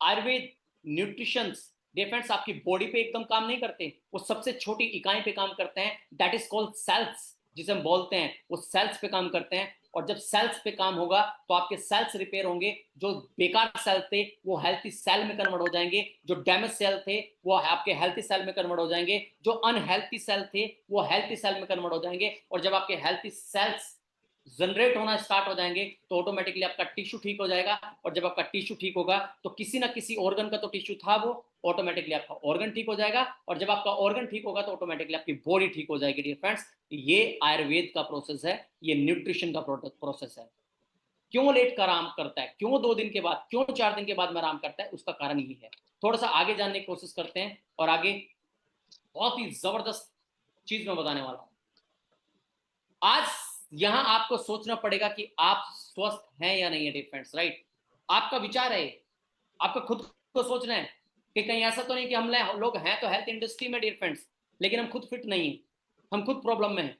आयुर्वेद न्यूट्रिशन डिफेंस आपकी बॉडी पे एकदम काम नहीं करते, वो सबसे छोटी इकाई पे काम करते हैं, दैट इज कॉल्ड सेल्स, जिसे हम बोलते हैं, वो सेल्स पे काम करते हैं। और जब सेल्स पे काम होगा तो आपके सेल्स रिपेयर होंगे, जो बेकार सेल थे वो हेल्थी सेल में कन्वर्ट हो जाएंगे, जो डैमेज सेल थे वो आपके हेल्थी सेल में कन्वर्ट हो जाएंगे, जो अनहेल्थी सेल थे वो हेल्थी सेल में कन्वर्ट हो जाएंगे। और जब आपके हेल्थी सेल्स जनरेट होना स्टार्ट हो जाएंगे तो ऑटोमेटिकली आपका टिश्यू ठीक हो जाएगा। और जब आपका टिश्यू ठीक होगा तो किसी ना किसी ऑर्गन का तो टिश्यू था, वो ऑटोमेटिकली आपका ऑर्गन ठीक हो जाएगा। और जब आपका ऑर्गन ठीक होगा तो ऑटोमेटिकली आपकी बॉडी ठीक हो जाएगी डियर फ्रेंड्स। ये आयुर्वेद का प्रोसेस है, ये न्यूट्रिशन का प्रोसेस है। क्यों लेट का आराम करता है, क्यों 2 दिन के बाद, क्यों 4 दिन के बाद में आराम करता है, उसका कारण यही है। थोड़ा सा आगे जानने की कोशिश करते हैं, और आगे बहुत ही जबरदस्त चीज मैं बताने वाला हूं। आज यहां आपको सोचना पड़ेगा कि आप स्वस्थ हैं या नहीं है डियर फ्रेंड्स, राइट। आपका विचार है, आपको खुद को सोचना है कि कहीं ऐसा तो नहीं कि हम लोग हैं तो हेल्थ इंडस्ट्री में डियर फ्रेंड्स, लेकिन हम खुद फिट नहीं है, हम खुद प्रॉब्लम में हैं।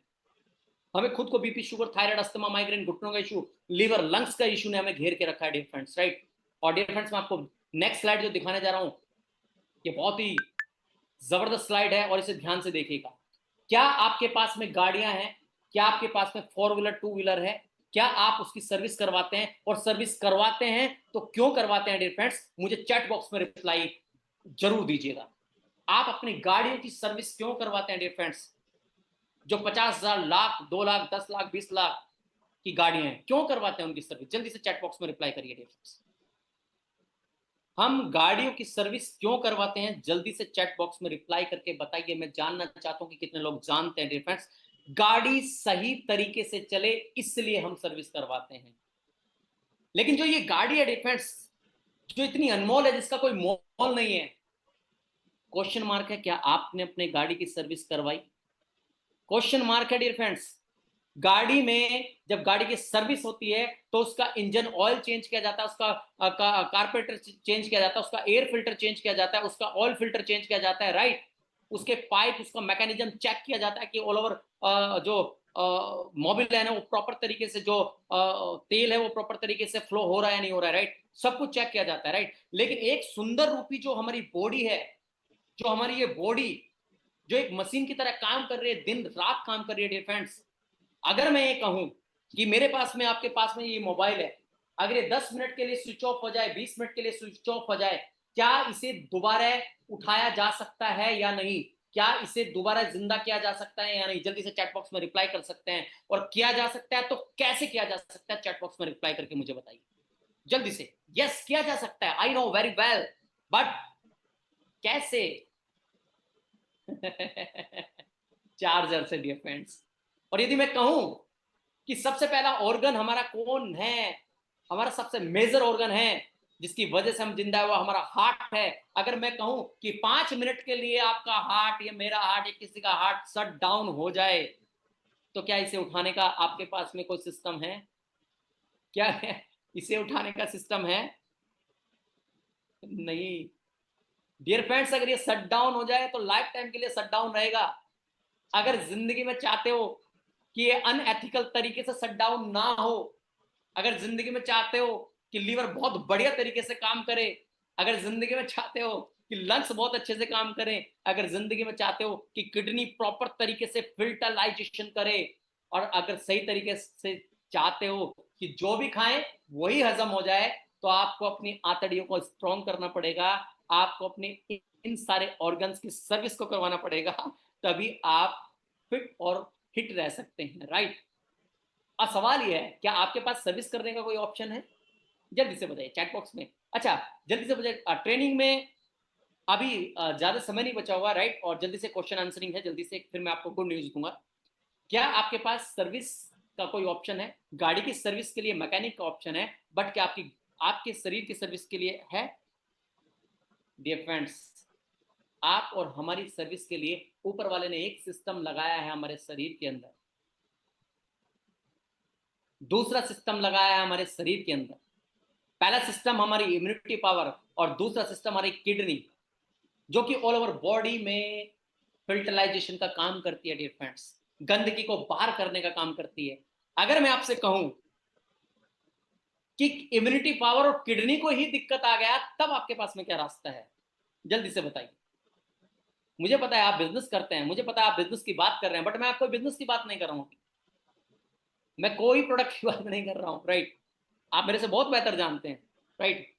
हमें खुद को BP, sugar, thyroid, asthma, migraine, घुटनों का इशू, लीवर, लंग्स का इशू ने हमें घेर के रखा है डियर फ्रेंड्स, राइट। और डियर फ्रेंड्स मैं आपको नेक्स्ट स्लाइड जो दिखाने जा रहा हूं, ये बहुत ही जबरदस्त स्लाइड है, और इसे ध्यान से देखिएगा। क्या आपके पास में गाड़ियां हैं? क्या आपके पास में 4 व्हीलर 2 व्हीलर है? क्या आप उसकी सर्विस करवाते हैं? और सर्विस करवाते हैं तो क्यों करवाते हैं डियर फ्रेंड्स? मुझे चैट बॉक्स में रिप्लाई जरूर दीजिएगा। आप अपनी गाड़ियों की सर्विस क्यों करवाते हैं डियर फ्रेंड्स? जो 50,000, लाख, 2 लाख, 10 लाख, 20 लाख की गाड़ियां हैं, क्यों करवाते हैं उनकी सर्विस? जल्दी से चैट बॉक्स में रिप्लाई करिए डियर फ्रेंड्स। हम गाड़ियों की सर्विस क्यों करवाते हैं? जल्दी से चैट बॉक्स में रिप्लाई करके बताइए। मैं जानना चाहता हूं कि कितने लोग जानते हैं डियर फ्रेंड्स, गाड़ी सही तरीके से चले इसलिए हम सर्विस करवाते हैं। लेकिन जो ये गाड़ी है डियर फ्रेंड्स, जो इतनी अनमोल है, जिसका कोई मोल नहीं है, क्वेश्चन मार्क है, क्या आपने अपने गाड़ी की सर्विस करवाई? क्वेश्चन मार्क है डियर फ्रेंड्स। गाड़ी में जब गाड़ी की सर्विस होती है तो उसका इंजन ऑयल चेंज किया जाता है, उसका कारपेटर चेंज किया जाता है, उसका एयर फिल्टर चेंज किया जाता है, उसका ऑयल फिल्टर चेंज किया जाता है, राइट। उसके पाइप, उसका मैकेनिज्म चेक किया जाता है कि ऑल ओवर जो मोबिल है ना, वो प्रॉपर तरीके से, जो तेल है वो प्रॉपर तरीके से फ्लो हो रहा है नहीं हो रहा है, राइट। सब कुछ चेक किया जाता है, राइट। लेकिन एक सुंदर रूपी जो हमारी बॉडी है, जो हमारी ये बॉडी जो एक मशीन की तरह काम कर रही है, दिन रात काम कर रही है डियर फ्रेंड्स। अगर मैं ये कहूं कि मेरे पास में, आपके पास में ये मोबाइल है, अगर ये 10 मिनट के लिए स्विच ऑफ हो जाए, 20 मिनट के लिए स्विच ऑफ हो जाए, क्या इसे दोबारा उठाया जा सकता है या नहीं? क्या इसे दोबारा जिंदा किया जा सकता है या नहीं? जल्दी से चैट बॉक्स में रिप्लाई कर सकते हैं। और किया जा सकता है तो कैसे किया जा सकता है? चैट बॉक्स में रिप्लाई करके मुझे बताइए जल्दी से। यस, किया जा सकता है, I know very well, but कैसे? चार्जर से डियर फ्रेंड्स। और यदि मैं कहूं कि सबसे पहला ऑर्गन हमारा कौन है, हमारा सबसे मेजर ऑर्गन है जिसकी वजह से हम जिंदा है, वो हमारा हार्ट है। अगर मैं कहूं कि 5 मिनट के लिए आपका हार्ट या मेरा हार्ट या किसी का हार्ट शट डाउन हो जाए, तो क्या इसे उठाने का आपके पास में कोई सिस्टम है? क्या है इसे उठाने का सिस्टम है? नहीं डियर फ्रेंड्स। अगर ये शट डाउन हो जाए तो लाइफ टाइम के लिए शट डाउन रहेगा। अगर जिंदगी में चाहते हो कि ये अनएथिकल तरीके से शट डाउन ना हो, अगर जिंदगी में चाहते हो कि लीवर बहुत बढ़िया तरीके से काम करे, अगर जिंदगी में चाहते हो कि लंग्स बहुत अच्छे से काम करें, अगर जिंदगी में चाहते हो कि किडनी प्रॉपर तरीके से फिल्टराइजेशन करे, और अगर सही तरीके से चाहते हो कि जो भी खाएं वही हजम हो जाए, तो आपको अपनी आंतड़ियों को स्ट्रॉन्ग करना पड़ेगा, आपको अपने इन सारे ऑर्गन्स की सर्विस को करवाना पड़ेगा, तभी आप फिट और हिट रह सकते हैं, राइट। अब सवाल यह है, क्या आपके पास सर्विस करने का कोई ऑप्शन है? जल्दी से बताइए चैट बॉक्स में। अच्छा, जल्दी से बताइए। ट्रेनिंग में अभी ज्यादा समय नहीं बचा हुआ, राइट, और जल्दी से क्वेश्चन आंसरिंग है, जल्दी से, फिर मैं आपको गुड न्यूज दूंगा। क्या आपके पास सर्विस का कोई ऑप्शन है? गाड़ी की सर्विस के लिए मैकेनिक का ऑप्शन है, बट क्या आपके शरीर की सर्विस के लिए है? डियर फ्रेंड्स, आप और हमारी सर्विस के लिए ऊपर वाले ने एक सिस्टम लगाया है हमारे शरीर के अंदर, दूसरा सिस्टम लगाया है हमारे शरीर के अंदर। पहला सिस्टम हमारी इम्यूनिटी पावर, और दूसरा सिस्टम हमारी किडनी, जो कि ऑल ओवर बॉडी में फिल्टराइजेशन का काम करती है। डियर फ्रेंड्स, गंदगी को बाहर करने का काम करती है। अगर मैं आपसे कहूं कि इम्यूनिटी पावर और किडनी को ही दिक्कत आ गया, तब आपके पास में क्या रास्ता है? जल्दी से बताइए। मुझे पता है आप बिजनेस करते हैं, मुझे पता है आप बिजनेस की बात कर रहे हैं, बट मैं आपको बिजनेस की बात नहीं कर रहा हूं, मैं कोई प्रोडक्ट की बात नहीं कर रहा हूं, राइट। आप मेरे से बहुत बेहतर जानते हैं, राइट।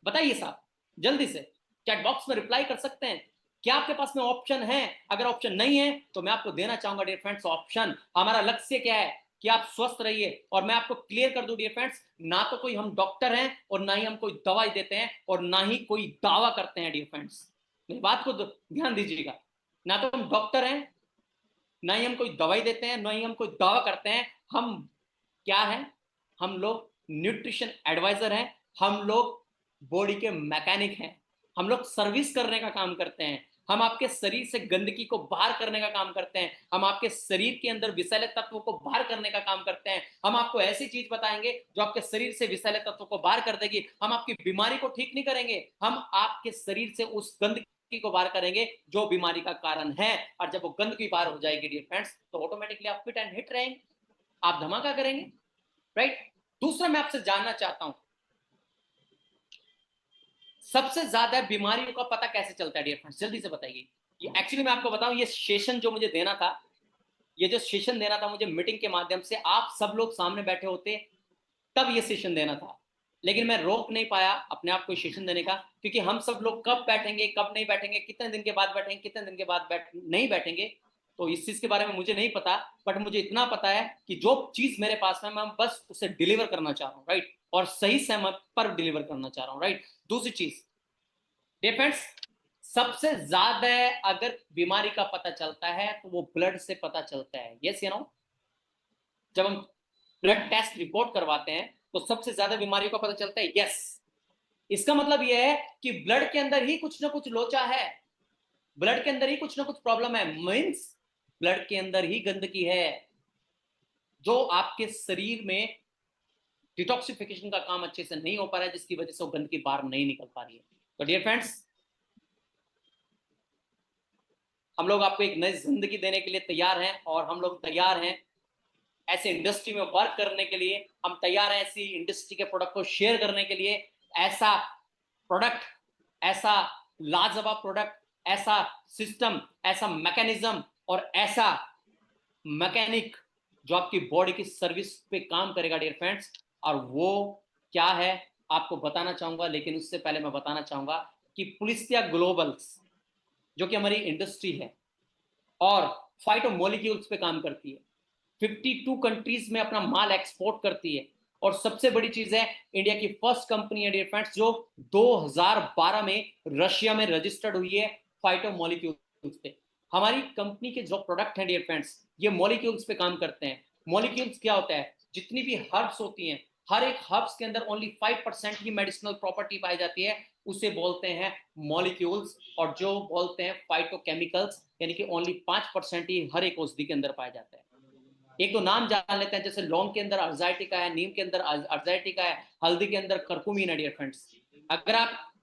बताइए साहब, जल्दी से चैट बॉक्स में रिप्लाई कर सकते हैं। क्या आपके पास में ऑप्शन है? अगर ऑप्शन नहीं है तो मैं आपको देना चाहूंगा डियर फ्रेंड्स ऑप्शन। हमारा लक्ष्य क्या है कि आप स्वस्थ रहिए, और मैं आपको क्लियर कर दूं डियर फ्रेंड्स, ना तो कोई हम डॉक्टर हैं और ना ही हम कोई दवाई देते हैं और ना ही कोई दावा करते हैं। डियर फ्रेंड्स, मेरी बात को ध्यान दीजिएगा, ना तो हम डॉक्टर हैं, ना ही हम कोई दवाई देते हैं, ना ही हम कोई दावा करते हैं। हम क्या है? हम लोग न्यूट्रिशन एडवाइजर हैं, हम लोग बॉडी के मैकेनिक हैं, हम लोग सर्विस करने का काम करते हैं, हम आपके शरीर से गंदगी को बाहर करने का काम करते हैं, हम आपके शरीर के अंदर विषैले तत्वों को बाहर करने का काम करते हैं। हम आपको ऐसी चीज बताएंगे जो आपके शरीर से विषैले तत्वों को बाहर कर देगी। हम आपकी बीमारी को ठीक नहीं करेंगे, हम आपके शरीर से उस गंदगी को बाहर करेंगे जो बीमारी का कारण है। और जब वो गंदगी बाहर हो जाएगी डियर फ्रेंड्स, तो ऑटोमेटिकली आप फिट एंड हिट रहेंगे, आप धमाका करेंगे, राइट। दूसरा मैं आपसे जानना चाहता हूं, सबसे ज्यादा बीमारियों का पता कैसे चलता है? डियर फ्रेंड्स, जल्दी से बताइए। ये एक्चुअली मैं आपको बताऊं, ये सेशन जो मुझे देना था, ये जो सेशन देना था मुझे मीटिंग के माध्यम से, आप सब लोग सामने बैठे होते तब ये सेशन देना था, लेकिन मैं रोक नहीं पाया अपने आप को सेशन देने का, क्योंकि हम सब लोग कब बैठेंगे, कब नहीं बैठेंगे, कितने दिन के बाद बैठेंगे, कितने दिन के बाद नहीं बैठेंगे, तो इस चीज के बारे में मुझे नहीं पता। बट मुझे इतना पता है कि जो चीज मेरे पास है मैं बस उसे डिलीवर करना चाह रहा हूँ, राइट, और सही समय पर डिलीवर करना चाह रहा हूँ, राइट। दूसरी चीज डिपेंड्स, सबसे ज्यादा अगर बीमारी का पता चलता है तो वो ब्लड से पता चलता है, यस या नो। जब हम ब्लड टेस्ट रिपोर्ट करवाते हैं तो सबसे ज्यादा बीमारियों का पता चलता है, यस। इसका मतलब यह है कि ब्लड के अंदर ही कुछ ना कुछ लोचा है, ब्लड के अंदर ही कुछ ना कुछ प्रॉब्लम है, मींस ब्लड के अंदर ही गंदगी है, जो आपके शरीर में डिटॉक्सिफिकेशन का काम अच्छे से नहीं हो पा रहा है, जिसकी वजह से वो गंदगी बाहर नहीं निकल पा रही है। तो डियर फ्रेंड्स, हम लोग आपको एक नई जिंदगी देने के लिए तैयार हैं, और हम लोग तैयार हैं ऐसे इंडस्ट्री में वर्क करने के लिए, हम तैयार हैं ऐसी इंडस्ट्री के प्रोडक्ट को शेयर करने के लिए। ऐसा प्रोडक्ट, ऐसा लाजवाब प्रोडक्ट, ऐसा सिस्टम, ऐसा मैकेनिज्म और ऐसा मैकेनिक जो आपकी बॉडी की सर्विस पे काम करेगा डियर फ्रेंड्स। और वो क्या है आपको बताना चाहूंगा, लेकिन उससे पहले मैं बताना चाहूंगा कि पुलिसिया ग्लोबल्स, जो कि हमारी इंडस्ट्री है और फाइटोमोलिक्यूल्स पे काम करती है, 52 कंट्रीज में अपना माल एक्सपोर्ट करती है, और सबसे बड़ी चीज है, इंडिया की फर्स्ट कंपनी है डियर फ्रेंड्स जो 2012 में रशिया में रजिस्टर्ड हुई है फाइटोमोलिक्यूल्स पे। हमारी कंपनी के जो प्रोडक्ट हैं डियर फ्रेंड्स, ये मॉलिक्यूल्स पे काम करते हैं। मॉलिक्यूल्स क्या होता है? जितनी भी हर्ब्स होती हैं, हर एक हर्ब्स के अंदर ओनली 5% की मेडिसिनल प्रॉपर्टी पाई जाती है, उसे बोलते हैं मॉलिक्यूल्स। और जो बोलते हैं फाइटोकेमिकल्स, यानी कि ओनली 5% ही हर एक औषधि के अंदर पाया जाता है। एक तो नाम जान लेते हैं, जैसे लौंग के अंदर अर्जाइटिका है, नीम के अंदर अर्जाइटिका है, हल्दी के अंदर करकुमिन है डियर फ्रेंड्स। अगर आप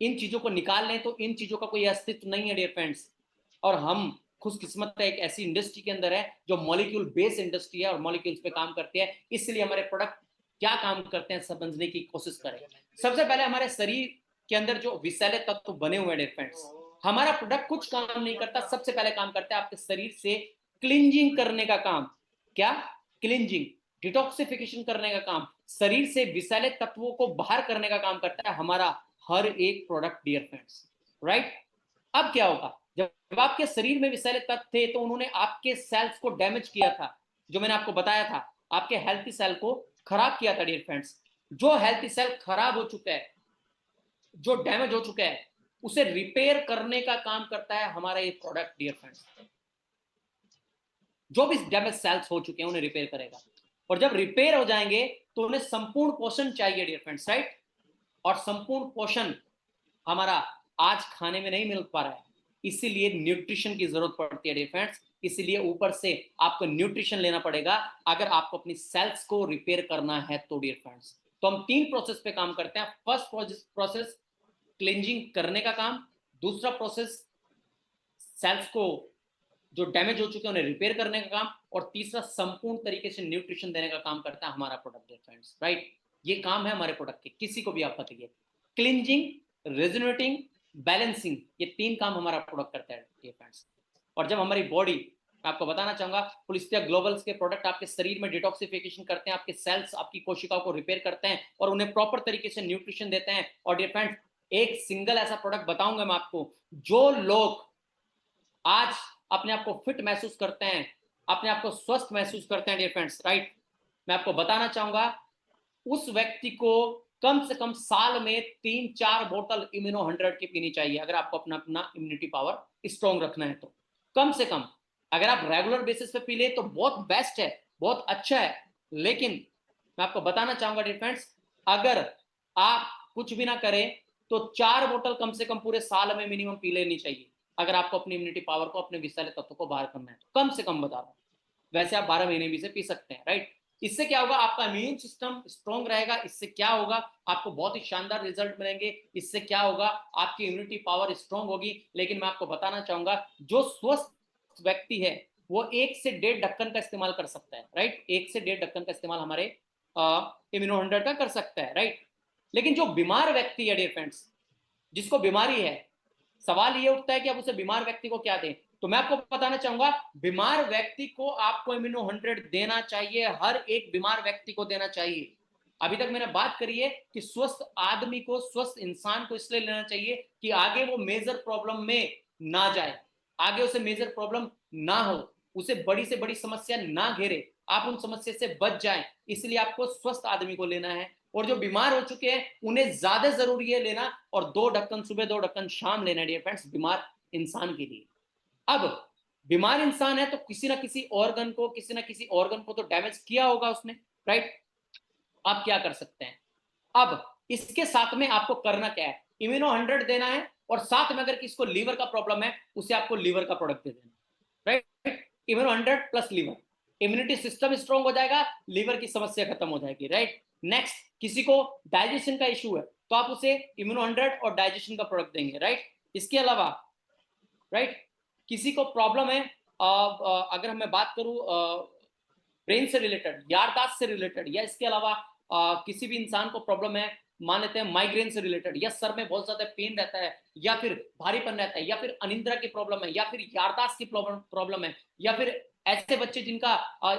इन चीजों को निकाल लें तो इन चीजों का कोई अस्तित्व नहीं है डियर फ्रेंड्स। और हम खुशकिस्मत एक ऐसी इंडस्ट्री के अंदर है जो मॉलिक्यूल बेस्ड इंडस्ट्री है और मॉलिक्यूल्स पे काम करती है, इसलिए हमारे प्रोडक्ट क्या काम करते हैं समझने की कोशिश करें। सबसे पहले हमारे शरीर के अंदर जो विषैले तत्व बने हुए हैं डियर फ्रेंड्स, हमारा प्रोडक्ट कुछ काम नहीं करता, सबसे पहले काम करता है आपके शरीर से क्लींजिंग करने का काम। क्या? क्लींजिंग, डिटॉक्सिफिकेशन करने का काम, शरीर से विषैले तत्वों को बाहर करने का काम करता है हमारा हर एक प्रोडक्ट डियर फ्रेंड्स, राइट। अब क्या होगा, जब आपके शरीर में विषैले तत्व थे तो उन्होंने आपके सेल्स को डैमेज किया था, जो मैंने आपको बताया था, आपके हेल्थी सेल को खराब किया था डियर फ्रेंड्स। जो हेल्थी सेल खराब हो चुका है, जो डैमेज हो चुका है, उसे रिपेयर करने का काम करता है हमारा ये प्रोडक्ट डियर फ्रेंड्स। जो भी डैमेज सेल्स हो चुके हैं उन्हें रिपेयर करेगा, और जब रिपेयर हो जाएंगे तो उन्हें संपूर्ण पोषण चाहिए डियर फ्रेंड्स, राइट। और संपूर्ण पोषण हमारा आज खाने में नहीं मिल पा रहा है, इसीलिए न्यूट्रिशन की जरूरत पड़ती है डियर फ्रेंड्स। इसीलिए ऊपर से आपको न्यूट्रिशन लेना पड़ेगा अगर आपको अपनी सेल्स को रिपेयर करना है तो डियर फ्रेंड्स। तो हम 3 प्रोसेस पे काम करते हैं। फर्स्ट प्रोसेस क्लींजिंग करने का काम, दूसरा प्रोसेस सेल्स को जो डैमेज हो चुके हैं उन्हें रिपेयर करने का काम, और तीसरा संपूर्ण तरीके से न्यूट्रिशन देने का काम करता है हमारा प्रोडक्ट डियर फ्रेंड्स, राइट। ये काम है हमारे प्रोडक्ट के, किसी को भी आप बताइए। क्लींजिंग, रेजुनेटिंग, बैलेंसिंग, ये 3 काम हमारा प्रोडक्ट करता है डियर फ्रेंड्स। और जब हमारी बॉडी, आपको बताना चाहूंगा, पुलिस्टिया ग्लोबल्स के प्रोडक्ट आपके शरीर में डिटॉक्सिफिकेशन करते हैं, आपके सेल्स, आपकी कोशिकाओं को रिपेयर करते हैं और उन्हें प्रॉपर तरीके से न्यूट्रिशन देते हैं। और डियर फ्रेंड्स, एक सिंगल ऐसा प्रोडक्ट बताऊंगा मैं आपको, जो लोग आज अपने आप को फिट महसूस करते हैं, अपने आप को स्वस्थ महसूस करते हैं डियर फ्रेंड्स, राइट। मैं आपको बताना चाहूंगा, उस व्यक्ति को कम से कम साल में 3-4 बोतल इम्यूनो 100 की पीनी चाहिए, अगर आपको अपना अपना इम्यूनिटी पावर स्ट्रॉन्ग रखना है तो। कम से कम अगर आप रेगुलर बेसिस पे पी ले तो बहुत बेस्ट है, बहुत अच्छा है। लेकिन मैं आपको बताना चाहूंगा डियर फ्रेंड्स, अगर आप कुछ भी ना करें तो 4 बोतल कम से कम पूरे साल में मिनिमम पी लेनी चाहिए, अगर आपको अपनी इम्यूनिटी पावर को, अपने विषैले तत्व को बाहर करना है तो। कम से कम बता रहा हूं, वैसे आप 12 महीने भी से पी सकते हैं, राइट। इससे क्या होगा, आपका इम्यून सिस्टम स्ट्रॉन्ग रहेगा। इससे क्या होगा, आपको बहुत ही शानदार रिजल्ट मिलेंगे। इससे क्या होगा, आपकी इम्यूनिटी पावर स्ट्रॉन्ग होगी। लेकिन मैं आपको बताना चाहूंगा, जो स्वस्थ व्यक्ति है वो 1 से 1.5 ढक्कन का इस्तेमाल कर सकता है, राइट। 1 से 1.5 ढक्कन का इस्तेमाल हमारे इम्यूनो 100 का कर सकता है, राइट। लेकिन जो बीमार व्यक्ति है डियर फ्रेंड्स, जिसको बीमारी है, सवाल ये उठता है कि अब उसे बीमार व्यक्ति को क्या दें। तो मैं आपको बताना चाहूंगा, बीमार व्यक्ति को आपको इम्यूनो 100 देना चाहिए, हर एक बीमार व्यक्ति को देना चाहिए। अभी तक मैंने बात करी है कि स्वस्थ आदमी को, स्वस्थ इंसान को इसलिए लेना चाहिए कि आगे वो मेजर प्रॉब्लम में ना जाए, आगे उसे मेजर प्रॉब्लम ना हो, उसे बड़ी से बड़ी समस्या ना घेरे, आप उन समस्या से बच जाएं। इसलिए आपको स्वस्थ आदमी को लेना है। और जो बीमार हो चुके हैं उन्हें ज्यादा जरूरी है लेना, और 2 ढक्कन सुबह 2 ढक्कन शाम लेना डियर फ्रेंड्स, बीमार इंसान के लिए। अब बीमार इंसान है तो किसी ना किसी ऑर्गन को, किसी ना किसी ऑर्गन को तो डैमेज किया होगा उसने, राइट। आप क्या कर सकते हैं, अब इसके साथ में आपको करना क्या है, इम्यूनो 100 देना है, और साथ में अगर किसी को लीवर का प्रॉब्लम है उसे आपको लीवर का प्रोडक्ट दे देना, right. Immuno 100 plus liver, immunity system strong हो जाएगा, लीवर की समस्या खत्म हो जाएगी, राइट। नेक्स्ट, किसी को डाइजेशन का इशू है तो आप उसे इम्यूनो 100 और डाइजेशन का प्रोडक्ट देंगे, राइट। इसके अलावा, राइट, किसी को प्रॉब्लम है, अगर मैं बात करूं ब्रेन से रिलेटेड, याददाश्त से रिलेटेड, या इसके अलावा किसी भी इंसान को प्रॉब्लम है, मान लेते हैं माइग्रेन से रिलेटेड, या सर में बहुत ज्यादा पेन रहता है, या फिर भारीपन रहता है, या फिर अनिद्रा की प्रॉब्लम है, या फिर याददाश्त की प्रॉब्लम है, या फिर ऐसे बच्चे जिनका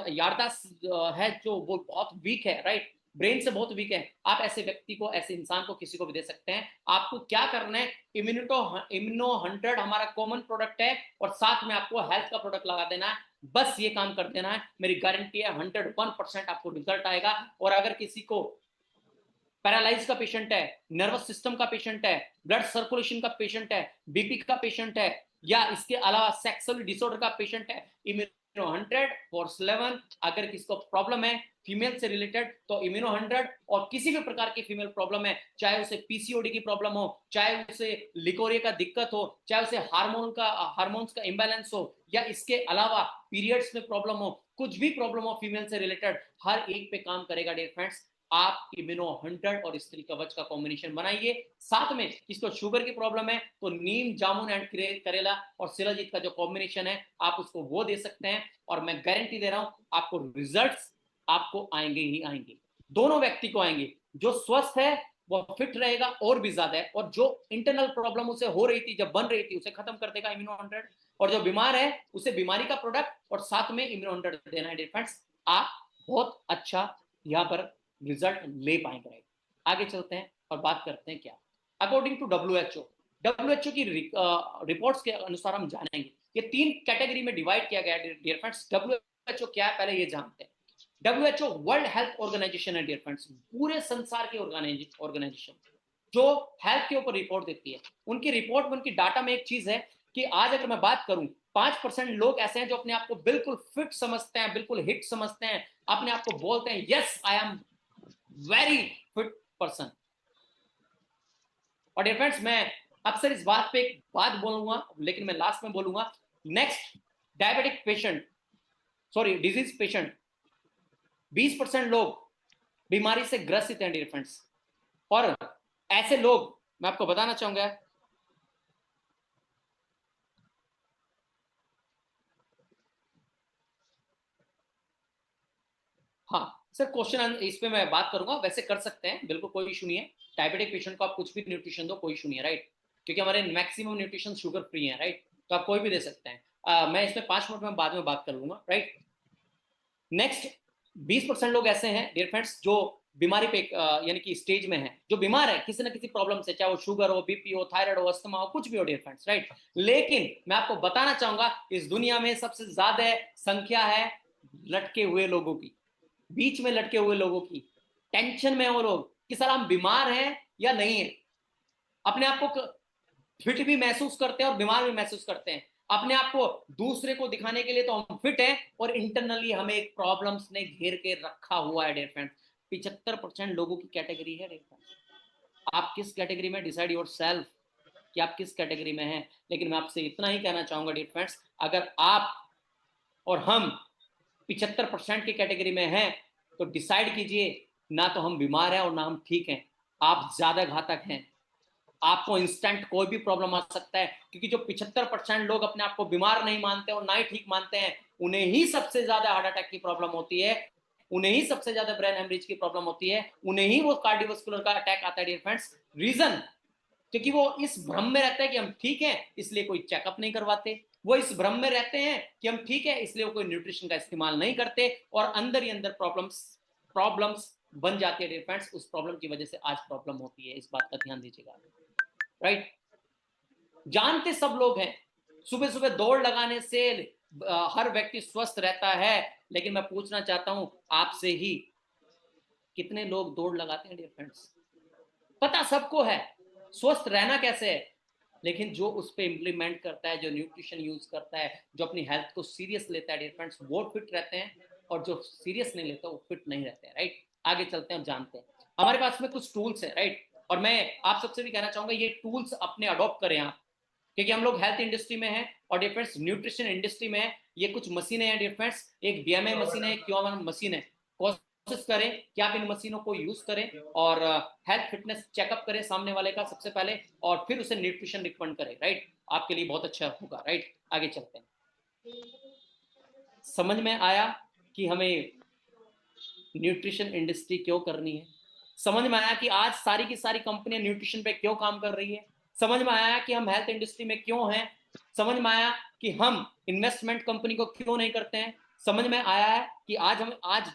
याददाश्त है जो वो बहुत वीक है, राइट, ब्रेन से बहुत वीक है, आप ऐसे व्यक्ति को, ऐसे इंसान को, किसी को भी दे सकते हैं। आपको क्या करना है, इम्यूनो 100 हमारा कॉमन प्रोडक्ट है, और साथ में आपको हेल्थ का प्रोडक्ट लगा देना है। बस ये काम कर देना है, मेरी गारंटी है 101% आपको रिजल्ट आएगा। और अगर किसी को पैरालाइज का पेशेंट है, नर्वस सिस्टम का पेशेंट है, ब्लड सर्कुलेशन का पेशेंट है, बीपी का पेशेंट है, या इसके अलावा सेक्सुअल डिसऑर्डर का पेशेंट है, इम्यूनो 100 फॉर 11। अगर किसको प्रॉब्लम है फीमेल से रिलेटेड तो इम्यूनो 100, और किसी भी प्रकार की फीमेल प्रॉब्लम है, चाहे उसे पीसीओडी की प्रॉब्लम हो, चाहे उसे लिकोरिया का दिक्कत हो, चाहे उसे हार्मोन्स का इंबैलेंस हो, या इसके अलावा पीरियड्स में प्रॉब्लम हो, कुछ भी प्रॉब्लम हो फीमेल से रिलेटेड, हर एक पे काम करेगा डियर फ्रेंड्स। आप इम्यूनो 100 और स्त्री कवच का कॉम्बिनेशन बनाइए। साथ में किसको शुगर की प्रॉब्लम है तो नीम, जामुन एंड करेला और शिलाजीत का जो कॉम्बिनेशन है आप उसको वो दे सकते हैं, और मैं गारंटी दे रहा हूं आपको रिजल्ट्स आपको आएंगे ही आएंगे। दोनों व्यक्ति को आएंगे। जो स्वस्थ है वो फिट रहेगा और भी ज्यादा है, और जो इंटरनल प्रॉब्लम उसे हो रही थी, जब बन रही थी, उसे खत्म कर देगा इम्यूनो 100। और जो बीमार है उसे बीमारी का प्रोडक्ट और साथ में इम्यूनो 100 देना है डियर फ्रेंड्स। आप बहुत अच्छा यहाँ पर रिजल्ट ले पाएंगे। आगे चलते हैं और बात करते हैं क्या अकॉर्डिंग टू डब्ल्यूएचओ की रिपोर्ट्स के अनुसार हम जानेंगे। ये 3 कैटेगरी में डिवाइड किया गया है डियर फ्रेंड्स। डब्ल्यूएचओ क्या है पहले ये जानते हैं। डब्ल्यूएचओ वर्ल्ड हेल्थ ऑर्गेनाइजेशन है डियर फ्रेंड्स, पूरे संसार की ऑर्गेनाइजेशन जो हेल्थ के ऊपर रिपोर्ट देती है। उनकी रिपोर्ट में, उनकी डाटा में एक चीज है कि आज अगर मैं बात करूं, 5% लोग ऐसे हैं जो अपने आप को बिल्कुल फिट समझते हैं, बिल्कुल हिट समझते हैं, अपने आप को बोलते हैं yes I am very fit person. और डियर फ्रेंड्स, मैं अक्सर इस बात पे एक बात बोलूंगा, लेकिन मैं लास्ट में बोलूंगा। Next diabetic patient, sorry disease patient, 20% लोग बीमारी से ग्रसित हैं डियर फ्रेंड्स। और ऐसे लोग मैं आपको बताना चाहूंगा, हाँ सर क्वेश्चन इस पे मैं बात करूंगा, वैसे कर सकते हैं, बिल्कुल कोई इशू नहीं है। डायबिटिक पेशेंट को आप कुछ भी न्यूट्रिशन दो, कोई इशू नहीं है, राइट, क्योंकि हमारे मैक्सिमम न्यूट्रिशन शुगर फ्री है, राइट, तो आप कोई भी दे सकते हैं। मैं इसमें 5 मिनट में बाद में बात कर लूंगा, राइट। नेक्स्ट 20% लोग ऐसे हैं डियर फ्रेंड्स जो बीमारी पे यानी कि स्टेज में है, जो बीमार है किसी ना किसी प्रॉब्लम से, चाहे वो शुगर हो, बीपी हो, थायराइड हो, अस्थमा हो, कुछ भी हो डियर फ्रेंड्स, राइट। लेकिन मैं आपको बताना चाहूंगा इस दुनिया में सबसे ज्यादा संख्या है लटके हुए लोगों की, बीच में लटके हुए लोगों की। टेंशन में वो लोग कि सर हम बीमार हैं या नहीं है, अपने आप को फिट भी महसूस करते हैं और बीमार भी महसूस करते हैं। अपने आप को दूसरे को दिखाने के लिए तो हम फिट हैं, और इंटरनली हमें एक प्रॉब्लम्स ने घेर के रखा हुआ है डियर फ्रेंड्स। 75% लोगों की कैटेगरी है डियर फ्रेंड्स। आप किस कैटेगरी में, डिसाइड योर सेल्फ कि आप किस कैटेगरी में हैं। लेकिन मैं आपसे इतना ही कहना चाहूंगा डियर फ्रेंड्स, अगर आप और हम 75% की कैटेगरी में हैं तो डिसाइड कीजिए, ना तो हम बीमार हैं और ना हम ठीक हैं, आप ज्यादा घातक हैं। आपको इंस्टेंट कोई भी प्रॉब्लम आ सकता है, क्योंकि जो 75% लोग अपने आप को बीमार नहीं मानते और ना ही ठीक मानते हैं, उन्हें ही सबसे ज्यादा हार्ट अटैक की प्रॉब्लम होती है, उन्हें ही सबसे ज्यादा ब्रेन हेमरेज की प्रॉब्लम होती है, उन्हें ही वो कार्डियोवास्कुलर का अटैक आता है डियर फ्रेंड्स। रीजन, क्योंकि वो इस भ्रम में रहते हैं कि हम ठीक हैं इसलिए कोई चेकअप नहीं करवाते, वो इस भ्रम में रहते हैं कि हम ठीक है इसलिए वो कोई न्यूट्रिशन का इस्तेमाल नहीं करते, और अंदर ही अंदर प्रॉब्लम्स बन जाती है डियर फ्रेंड्स। उस प्रॉब्लम की वजह से आज प्रॉब्लम होती है, इस बात का ध्यान दीजिएगा, राइट। जानते सब लोग हैं सुबह सुबह दौड़ लगाने से हर व्यक्ति स्वस्थ रहता है, लेकिन मैं पूछना चाहता हूं आपसे ही, कितने लोग दौड़ लगाते हैं डियर फ्रेंड्स? पता सबको है स्वस्थ रहना कैसे है, लेकिन जो उस पर इंप्लीमेंट करता है, जो न्यूट्रिशन यूज करता है, जो अपनी हेल्थ को सीरियस लेता है डियर फ्रेंड्स, वो फिट रहते हैं, और जो सीरियस नहीं लेता वो फिट नहीं रहते हैं, राइट। आगे चलते हैं और जानते हैं हमारे पास में कुछ टूल्स है, राइट। और मैं आप सबसे भी कहना चाहूंगा ये टूल्स अपने अडॉप्ट करें आप, क्योंकि हम लोग हेल्थ इंडस्ट्री में हैं और डियर फ्रेंड्स न्यूट्रिशन इंडस्ट्री में है। ये कुछ मशीनें हैं डियर फ्रेंड्स, एक बीएमए मशीन है, क्यूएमए मशीन है। कोशिश करें कि आप इन मशीनों को यूज करें और हेल्थ फिटनेस चेकअप करें सामने वाले का सबसे पहले, और फिर उसे न्यूट्रिशन रिकमेंड करें, राइट। आपके लिए बहुत अच्छा होगा, राइट। आगे चलते हैं। समझ में आया कि हमें न्यूट्रिशन इंडस्ट्री क्यों करनी है? समझ में आया कि आज सारी की सारी कंपनियां न्यूट्रिशन पे क्यों काम कर रही है? समझ में आया कि हम हेल्थ इंडस्ट्री में क्यों हैं? समझ में आया कि हम इन्वेस्टमेंट कंपनी को क्यों नहीं करते हैं? समझ में आया है कि आज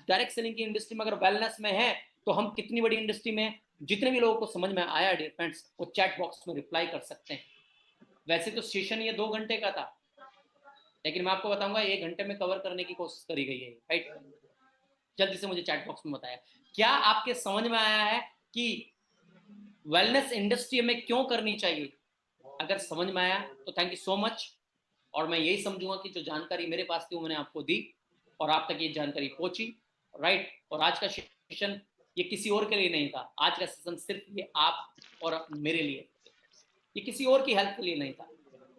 डायरेक्ट सेलिंग की इंडस्ट्री में अगर वेलनेस में है तो हम कितनी बड़ी इंडस्ट्री में। जितने भी लोगों को समझ में आया डियर फ्रेंड्स, वो चैट बॉक्स में रिप्लाई कर सकते हैं। वैसे तो सेशन ये 2 घंटे का था, लेकिन मैं आपको बताऊंगा 1 घंटे में कवर करने की कोशिश करी गई है, राइट। जल्दी से मुझे चैट बॉक्स में बताया, क्या आपके समझ में आया है कि वेलनेस इंडस्ट्री में क्यों करनी चाहिए? अगर समझ में आया तो थैंक यू सो मच, और मैं यही समझूंगा कि जो जानकारी मेरे पास थी वो मैंने आपको दी और आप तक ये जानकारी पहुंची, राइट। और आज का सेशन ये किसी और के लिए नहीं था, आज का सेशन सिर्फ ये आप और मेरे लिए, ये किसी और की हेल्प के लिए नहीं था।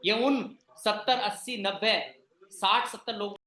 ये उन 70 80 90 60 70 लोग